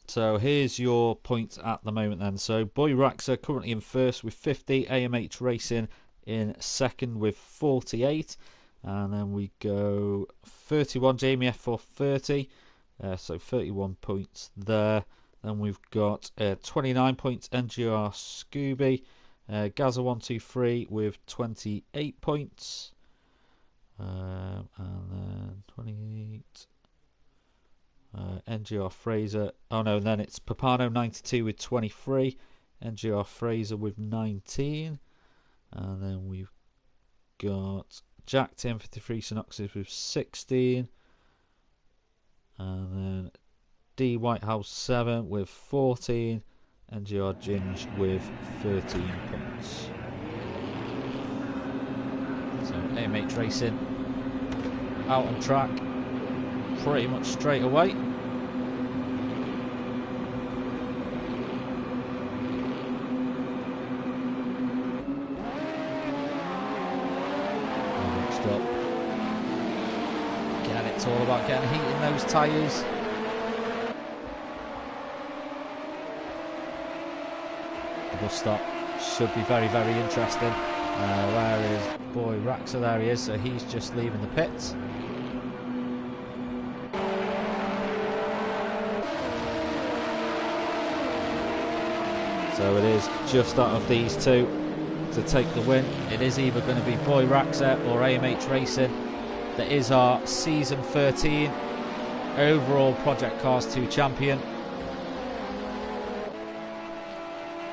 So here's your points at the moment then. So Boy Raxa currently in first with 50, AMH Racing in second with 48, and then we go 31 Jamie F for 30, so 31 points there. Then we've got 29 points NGR Scooby, Gaza123 with 28 points, and then 28. NGR Fraser, oh no, and then it's Papano 92 with 23, NGR Fraser with 19, and then we've got Jack Tim 53 Synoxis with 16, and then D Whitehouse 7 with 14, NGR Ginge with 13 points. So AMH Racing out on track pretty much straight away. Next up. Again, it's all about getting heat in those tyres. Double stop should be very, very interesting. Where is Boy Raxa? There he is. So he's just leaving the pits. So it is just out of these two to take the win. It is either going to be Boy Raxa or AMH Racing. That is our Season 13 overall Project Cars 2 champion.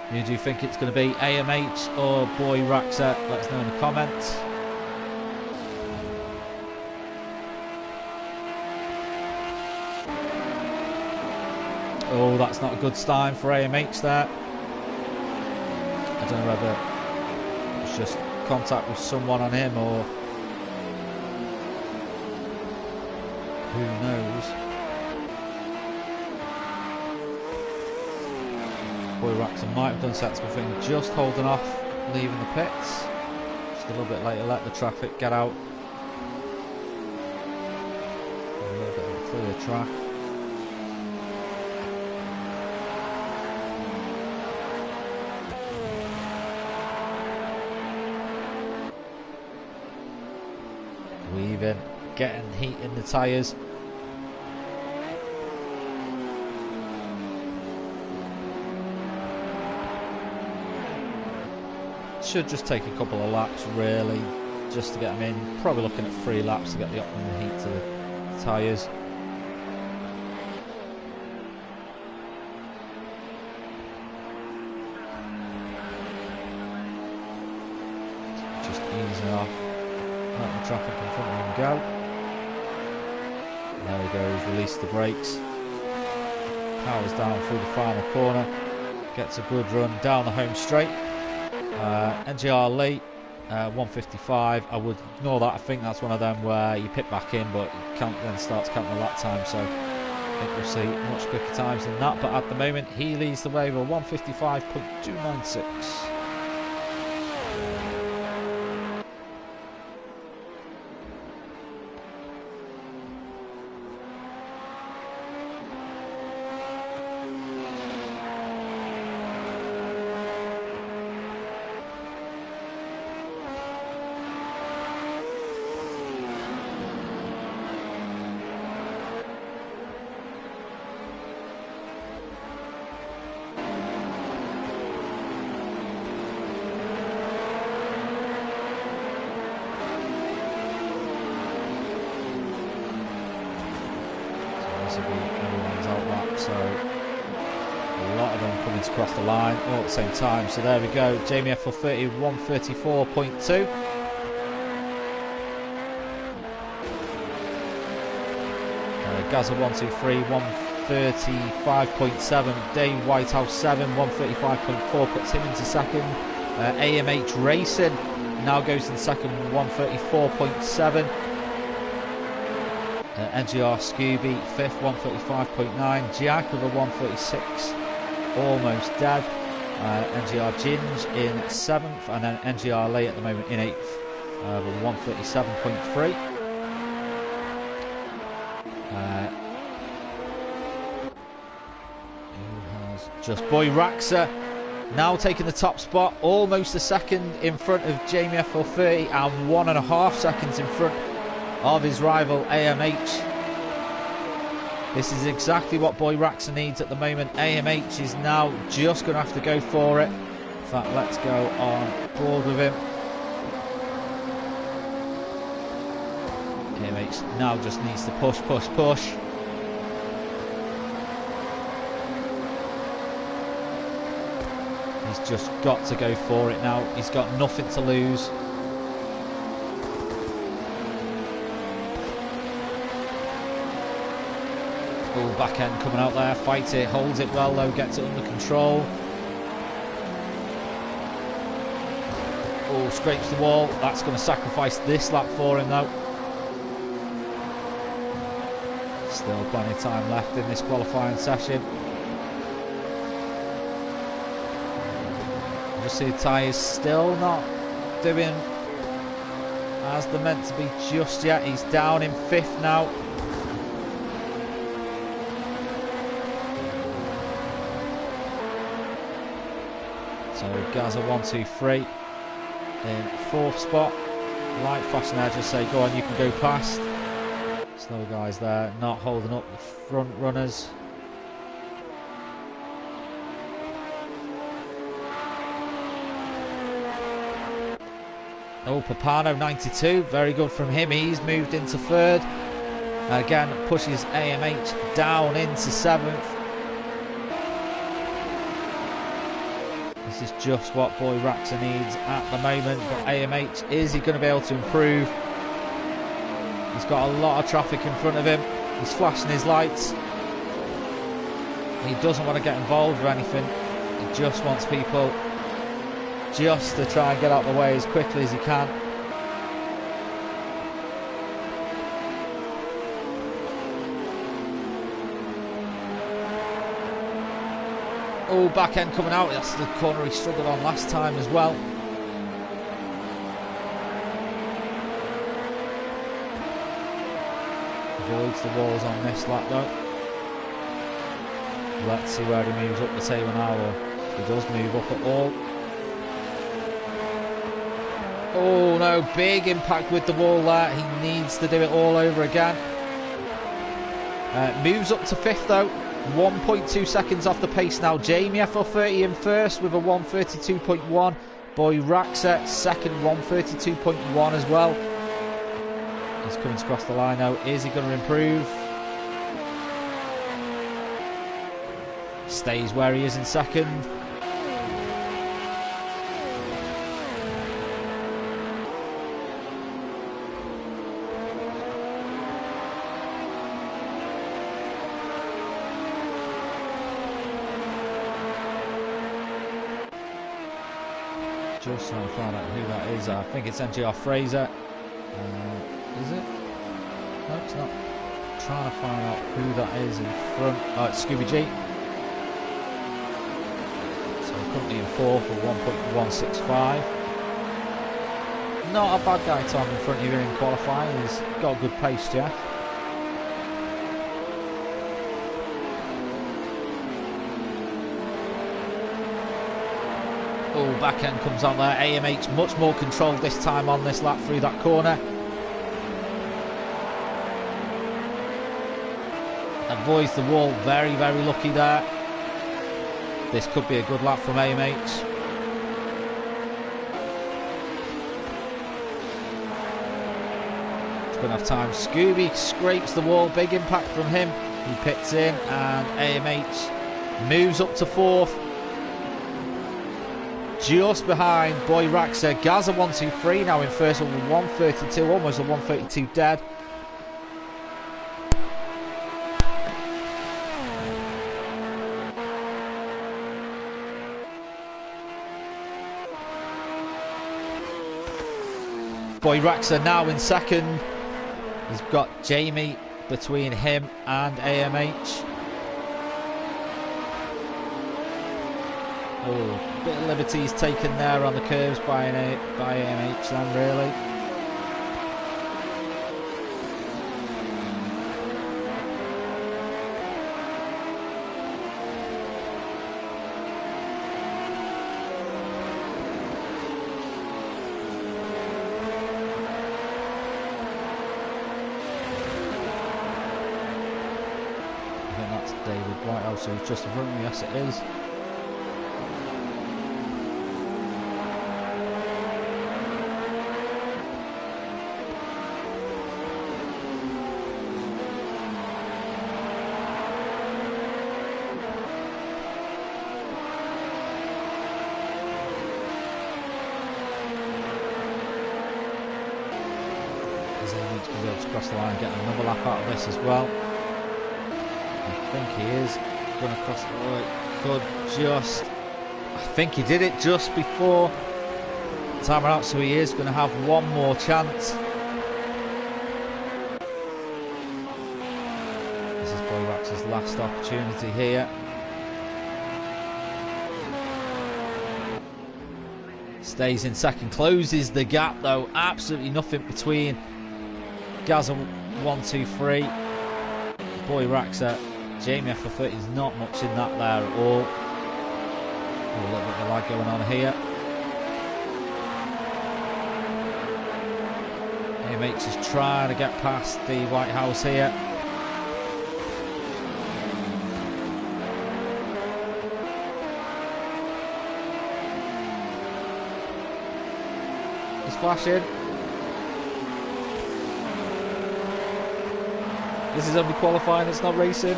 Who do you think it's going to be, AMH or Boy Raxa? Let us know in the comments. Oh, that's not a good sign for AMH there. I don't know whether it's just contact with someone on him or who knows. Boy Raxa might have done sensible thing, just holding off, leaving the pits. Just a little bit later, let the traffic get out. A little bit of a clear track. Weaving, getting heat in the tyres. Should just take a couple of laps really, just to get them in. Probably looking at 3 laps to get the optimum heat to the tyres. closing off. Let the traffic in front of him go. There he goes, release the brakes. Powers down through the final corner. Gets a good run down the home straight. NGR late, 155. I would ignore that. I think that's one of them where you pit back in, but you then starts counting the lap time. So I think we'll see much quicker times than that. But at the moment, he leads the way with 155.296. Everyone's out lap, so a lot of them coming to cross the line all at the same time. So there we go, Jamie FL30 134.2. Gaza 123 135.7. Dave Whitehouse 7 135.4 puts him into second. AMH Racing now goes in second 134.7. NGR Scooby 5th 135.9. Jack with a 136, almost dead. NGR Ginge in 7th, and then NGR Lay at the moment in 8th with 137.3. Who has just Boy Raxa now taking the top spot, almost a second in front of Jamie FL30 and 1.5 seconds in front of his rival AMH. This is exactly what Boy Raxa needs at the moment. AMH is now just going to have to go for it. In fact, let's go on board with him. AMH now just needs to push. He's just got to go for it now. He's got nothing to lose. Back end coming out there, fights it, holds it well though, gets it under control. Oh, scrapes the wall. That's going to sacrifice this lap for him though. Still plenty of time left in this qualifying session. Just see the tyres still not doing as they're meant to be just yet. He's down in 5th now. So Gaza 123 in 4th spot. Light fashion there, just say go on, you can go past. Slow guys there, not holding up the front runners. Oh, Papano 92, very good from him. He's moved into 3rd. Again, pushes AMH down into 7th. This is just what Boy Raxa needs at the moment. But AMH, is he going to be able to improve? He's got a lot of traffic in front of him. He's flashing his lights. He doesn't want to get involved with anything. He just wants people just to try and get out of the way as quickly as he can. Oh, back end coming out. That's the corner he struggled on last time as well. Avoids the walls on this lap though. Let's see where he moves up the table now, or if he does move up at all. Oh no, big impact with the wall there. He needs to do it all over again. Moves up to 5th though. 1.2 seconds off the pace now. Jamie FL30 in 1st with a 132.1. Boy Raxa 2nd, 132.1 as well. He's coming to cross the line now. Is he going to improve? Stays where he is in 2nd. Just trying to find out who that is. I think it's NGR Fraser. Is it? No, it's not. Trying to find out who that is in front. Oh, it's Scooby G. So currently in fourth for 1.165. Not a bad guy, Tom, in front of you in qualifying. He's got a good pace, Jeff. Oh, back end comes on there. AMH much more controlled this time on this lap through that corner. Avoids the wall, very, very lucky there. This could be a good lap from AMH. It's going to have time. Scooby scrapes the wall, big impact from him. He pits in and AMH moves up to fourth. Just behind Boy Raxer. Gaza 1-2-3 now in first with 132, almost a 132 dead. Boy Raxer now in second. He's got Jamie between him and AMH. Oh, bit of liberties taken there on the curves by AMH then, really. I think that's David Whitehouse who's just in front of me. Yes, it is. He's going to be able to cross the line and get another lap out of this as well. I think he is going to cross the line. Could just... I think he did it just before time out, so he is going to have one more chance. This is Boy Rax's last opportunity here. Stays in second, closes the gap though, absolutely nothing between Gaza 1-2-3, Boy Raxer, Jamie F30. There's not much in that there at all. A little bit of lag going on here. AMH is trying to get past the White House here. He's flashing. This is only qualifying, it's not racing.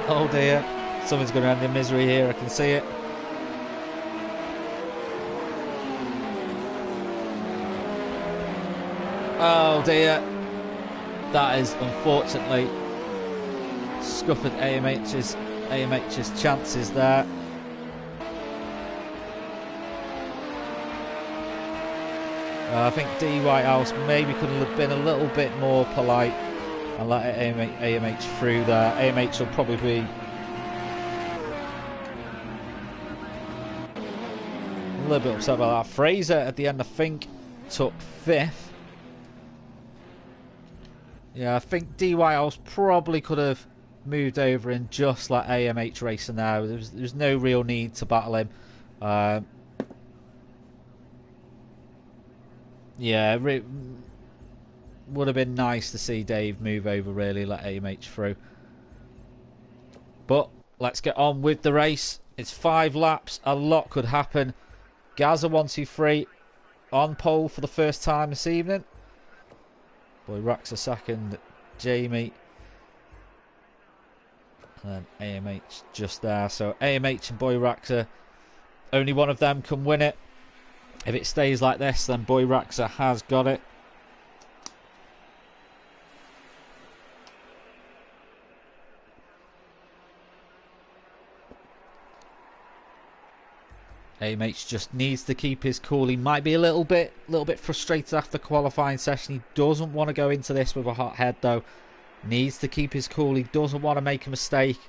Oh dear. Something's going to end in misery here, I can see it. Oh dear. That is unfortunately scuppered AMH's chances there. I think D Whitehouse maybe could have been a little bit more polite and let AMH through there. AMH will probably be a little bit upset about that. Fraser at the end, I think, took fifth. Yeah, I think D Whitehouse probably could have moved over and just let AMH racing there. There's no real need to battle him. Yeah, it would have been nice to see Dave move over, really, let AMH through. But let's get on with the race. It's 5 laps. A lot could happen. Gaza 1-2-3 on pole for the first time this evening. Boy Raxer second. Jamie. And then AMH just there. So AMH and Boy Raxer, only one of them can win it. If it stays like this, then Boy Raxer has got it. AMH just needs to keep his cool. He might be a little bit frustrated after the qualifying session. He doesn't want to go into this with a hot head though. Needs to keep his cool. He doesn't want to make a mistake.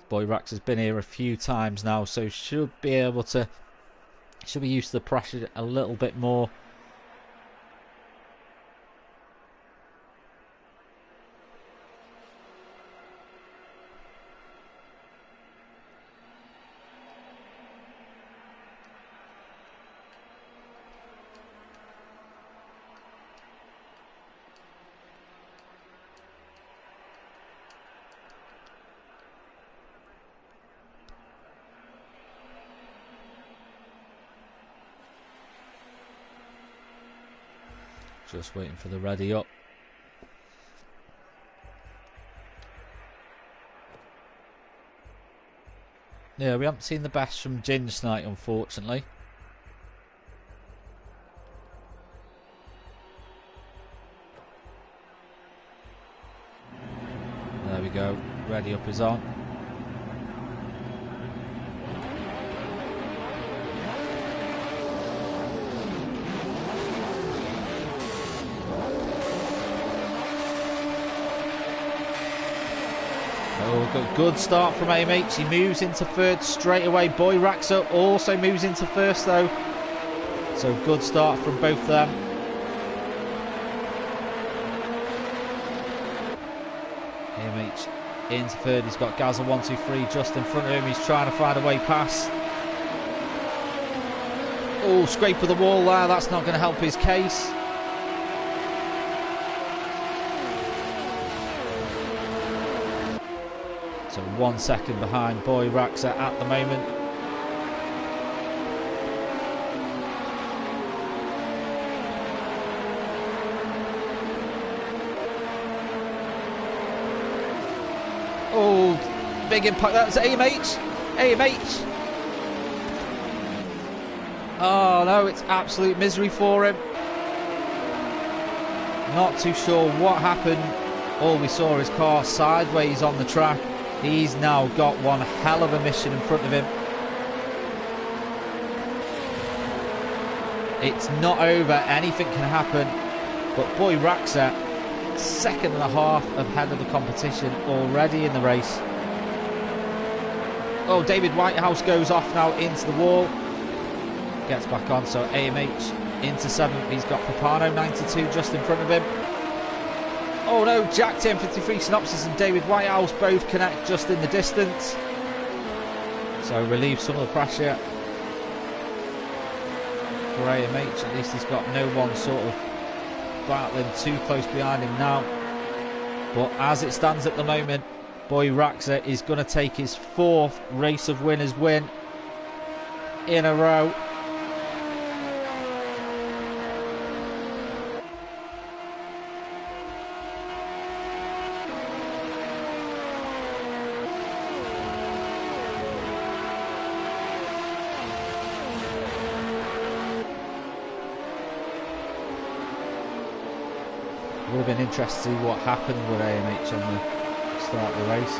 Boy Rax has been here a few times now, so should be used to the pressure a little bit more. Just waiting for the ready up. Yeah, we haven't seen the best from Ginge tonight, unfortunately. There we go. Ready up is on. Oh, good start from AMH. He moves into third straight away. Boy Raxa also moves into first though. So good start from both of them. AMH into third. He's got Gazza 1, 2, 3 just in front of him. He's trying to find a way past. Oh, scrape of the wall there. That's not going to help his case. So 1 second behind Boy Raxa at the moment. Oh, big impact. That's AMH. AMH. Oh no, it's absolute misery for him. Not too sure what happened. All we saw is car sideways on the track. He's now got one hell of a mission in front of him. It's not over. Anything can happen. But Boy Raxa, second and a half ahead of the competition already in the race. Oh, David Whitehouse goes off now into the wall. Gets back on. So AMH into 7th. He's got Papano 92 just in front of him. Oh no, Jack 1053 Synopsis and David Whitehouse both connect just in the distance. So relieves some of the pressure for AMH. At least he's got no one sort of battling too close behind him now. But as it stands at the moment, Boy Raxa is going to take his 4th Race of Winners win in a row. Would have been interesting to see what happened with AMH on the start of the race.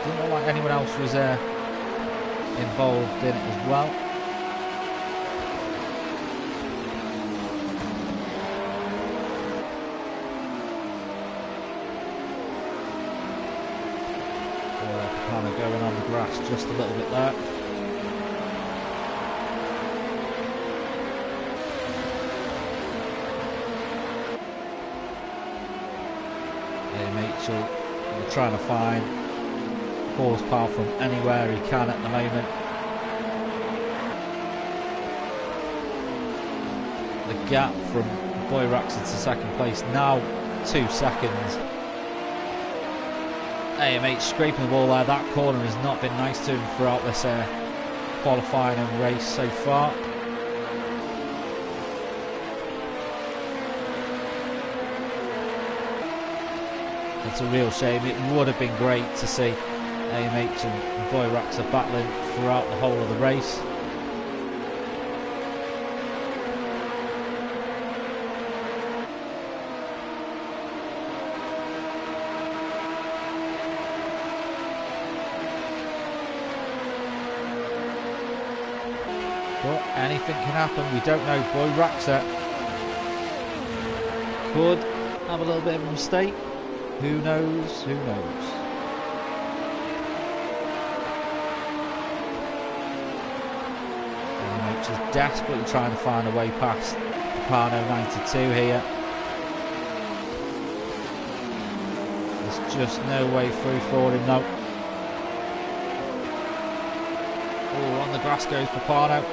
Didn't look like anyone else was involved in it as well. Kind of going on the grass just a little bit there. Mitchell trying to find horsepower from anywhere he can at the moment. The gap from Boy Raxa to second place now 2 seconds. AMH scraping the wall there. That corner has not been nice to him throughout this qualifying and race so far. It's a real shame. It would have been great to see AMH and Boy Raxa battling throughout the whole of the race. Anything can happen. We don't know. Boy Raxa could have a little bit of a mistake. Who knows? Who knows? Just desperately trying to find a way past Pano 92 here. There's just no way through for him though. Oh, on the grass goes Pano.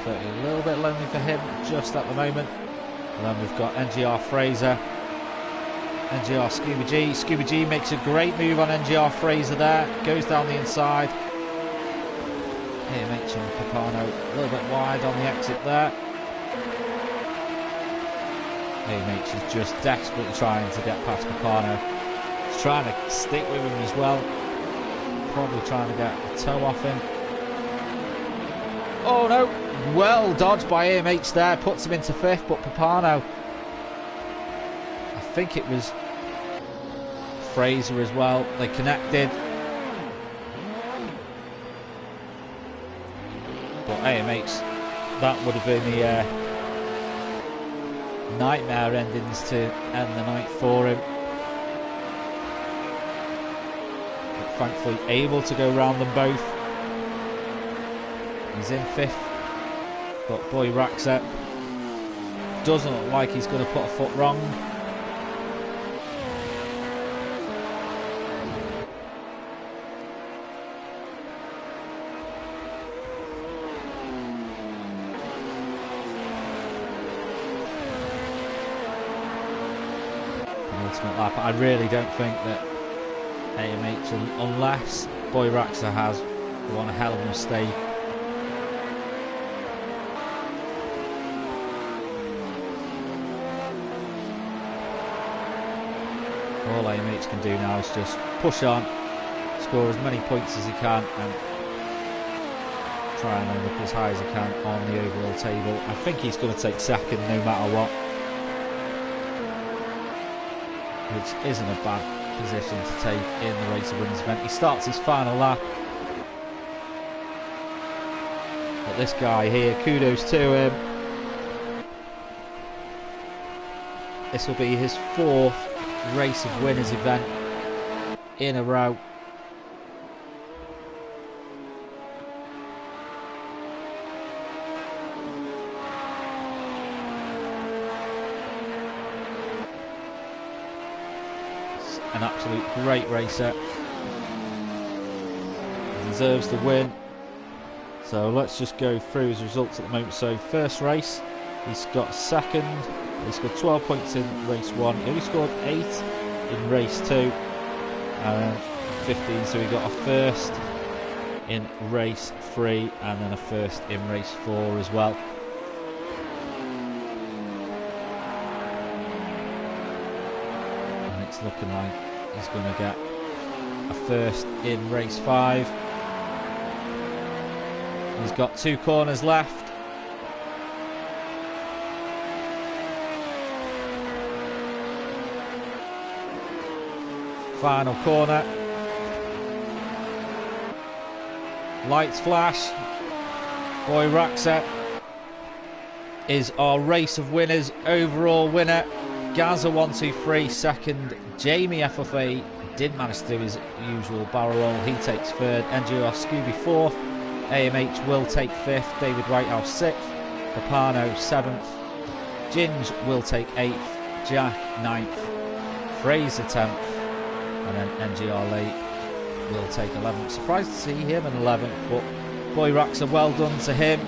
A little bit lonely for him just at the moment. And then we've got NGR Fraser, NGR Scuba G. Scuba G makes a great move on NGR Fraser there, goes down the inside. AMH and Papano a little bit wide on the exit there. AMH is just desperately trying to get past Papano. He's trying to stick with him as well. Probably trying to get a toe off him. Oh no! Well dodged by AMH there, puts him into 5th, but Papano, I think it was Fraser as well, they connected. But AMH, that would have been the nightmare endings to end the night for him. But thankfully able to go round them both. He's in 5th. But Boy Raxa doesn't look like he's going to put a foot wrong. Penultimate lap. I really don't think that AMH, unless Boy Raxa has one hell of a mistake, all AMH can do now is just push on, score as many points as he can, and try and end up as high as he can on the overall table. I think he's going to take 2nd no matter what, which isn't a bad position to take in the Race of Winners event. He starts his final lap. But this guy here, kudos to him. This will be his 4th Race of Winners event in a row. It's an absolute great racer. He deserves the win. So let's just go through his results at the moment. So first race, he's got 2nd. He scored 12 points in race 1. He only scored 8 in race 2. And 15, so he got a 1st in race 3 and then a 1st in race 4 as well. And it's looking like he's going to get a 1st in race 5. He's got 2 corners left. Final corner. Lights flash. Boy Raxa is our Race of Winners overall winner. Gaza 123 second. Jamie FFA did manage to do his usual barrel roll. He takes 3rd. NGR Scooby 4th. AMH will take 5th. David Whitehouse 6th. Papano 7th. Ginge will take 8th. Jack 9th. Fraser 10th. And then NGR Late will take 11th. Surprised to see him in 11th, but Boy Raxa, well done to him.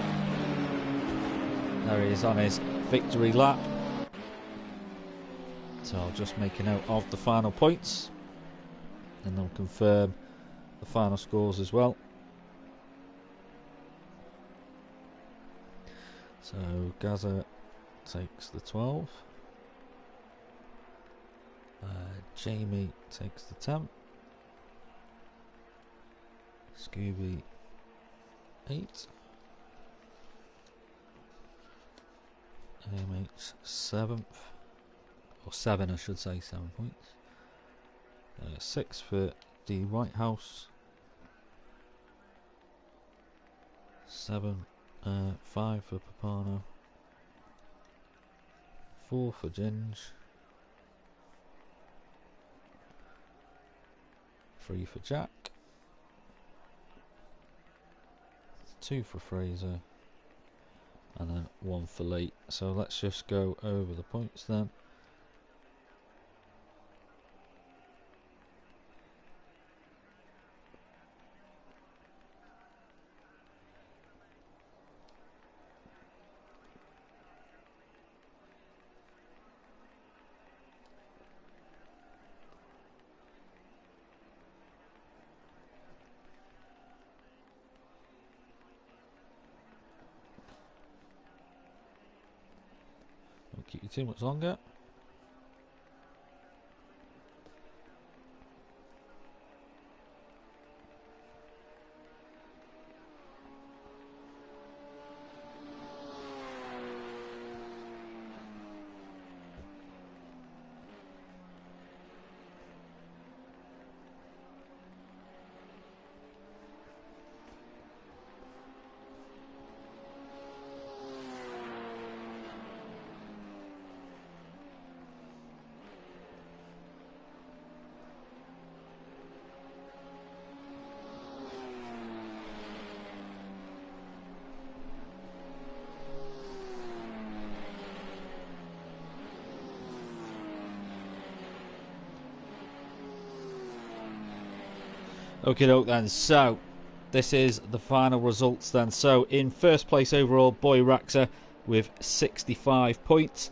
There he is on his victory lap. So I'll just make a note of the final points and I'll confirm the final scores as well. So Gaza takes the 12. Jamie takes the 10. Scooby 8. AMH 7th. Or 7, I should say, 7 points. 6 for D Whitehouse. 7. 5 for Papano. 4 for Ginge. 3 for Jack. 2 for Fraser. And then 1 for Lee. So let's just go over the points then. Won't keep you too much longer. Okay, doke then. So this is the final results then. So in first place overall, Boy Raxa with 65 points.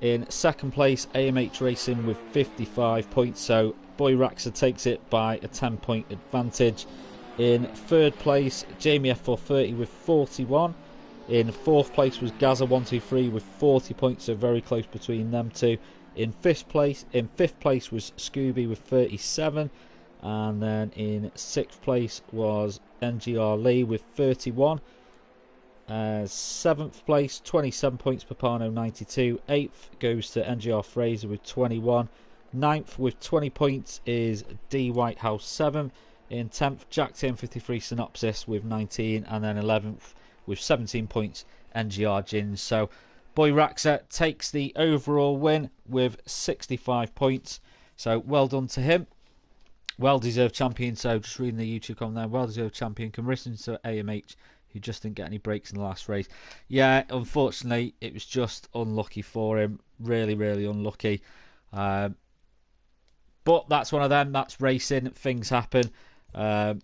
In second place, AMH Racing with 55 points. So Boy Raxa takes it by a 10-point advantage. In third place, Jamie F430 with 41. In fourth place was Gaza123 with 40 points, so very close between them two. In fifth place was Scooby with 37. And then in sixth place was NGR Lee with 31. Seventh place, 27 points, Papano 92. Eighth goes to NGR Fraser with 21. Ninth with 20 points is D Whitehouse 7. In 10th, Jack 1053 Synopsis with 19. And then 11th with 17 points, NGR Gins. So Boy Raxa takes the overall win with 65 points. So well done to him. Well-deserved champion. So just reading the YouTube comment there. Well-deserved champion. Comparison to AMH, who just didn't get any breaks in the last race. Yeah, unfortunately, it was just unlucky for him. Really, really unlucky. But that's one of them. That's racing. Things happen. Look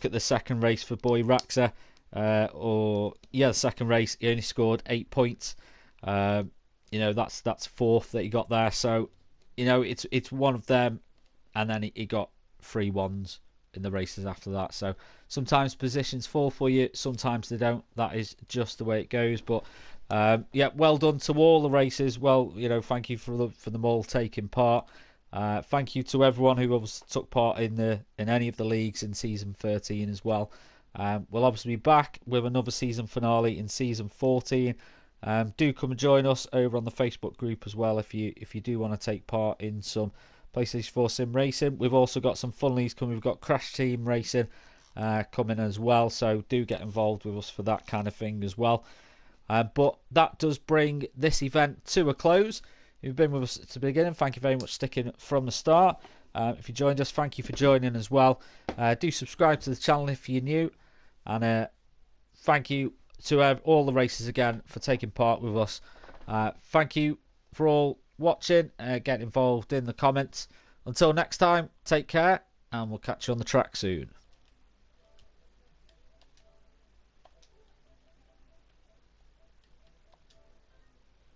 at the second race for Boy Raxa. The second race, he only scored 8 points. That's fourth that he got there. So, it's one of them. And then he got 3 ones in the races after that. So sometimes positions fall for you, sometimes they don't. That is just the way it goes. But well done to all the races. Well, thank you for them all taking part. Thank you to everyone who obviously took part in any of the leagues in season 13 as well. We'll obviously be back with another season finale in season 14. Do come and join us over on the Facebook group as well if you do want to take part in some PlayStation 4 Sim Racing. We've also got some fun leagues coming. We've got Crash Team Racing coming as well, so do get involved with us for that kind of thing as well. But that does bring this event to a close. If you've been with us at the beginning, thank you very much for sticking from the start. If you joined us, thank you for joining as well. Do subscribe to the channel if you're new, and thank you to all the racers again for taking part with us. Thank you for all watching. Get involved in the comments. Until next time, take care, and we'll catch you on the track soon.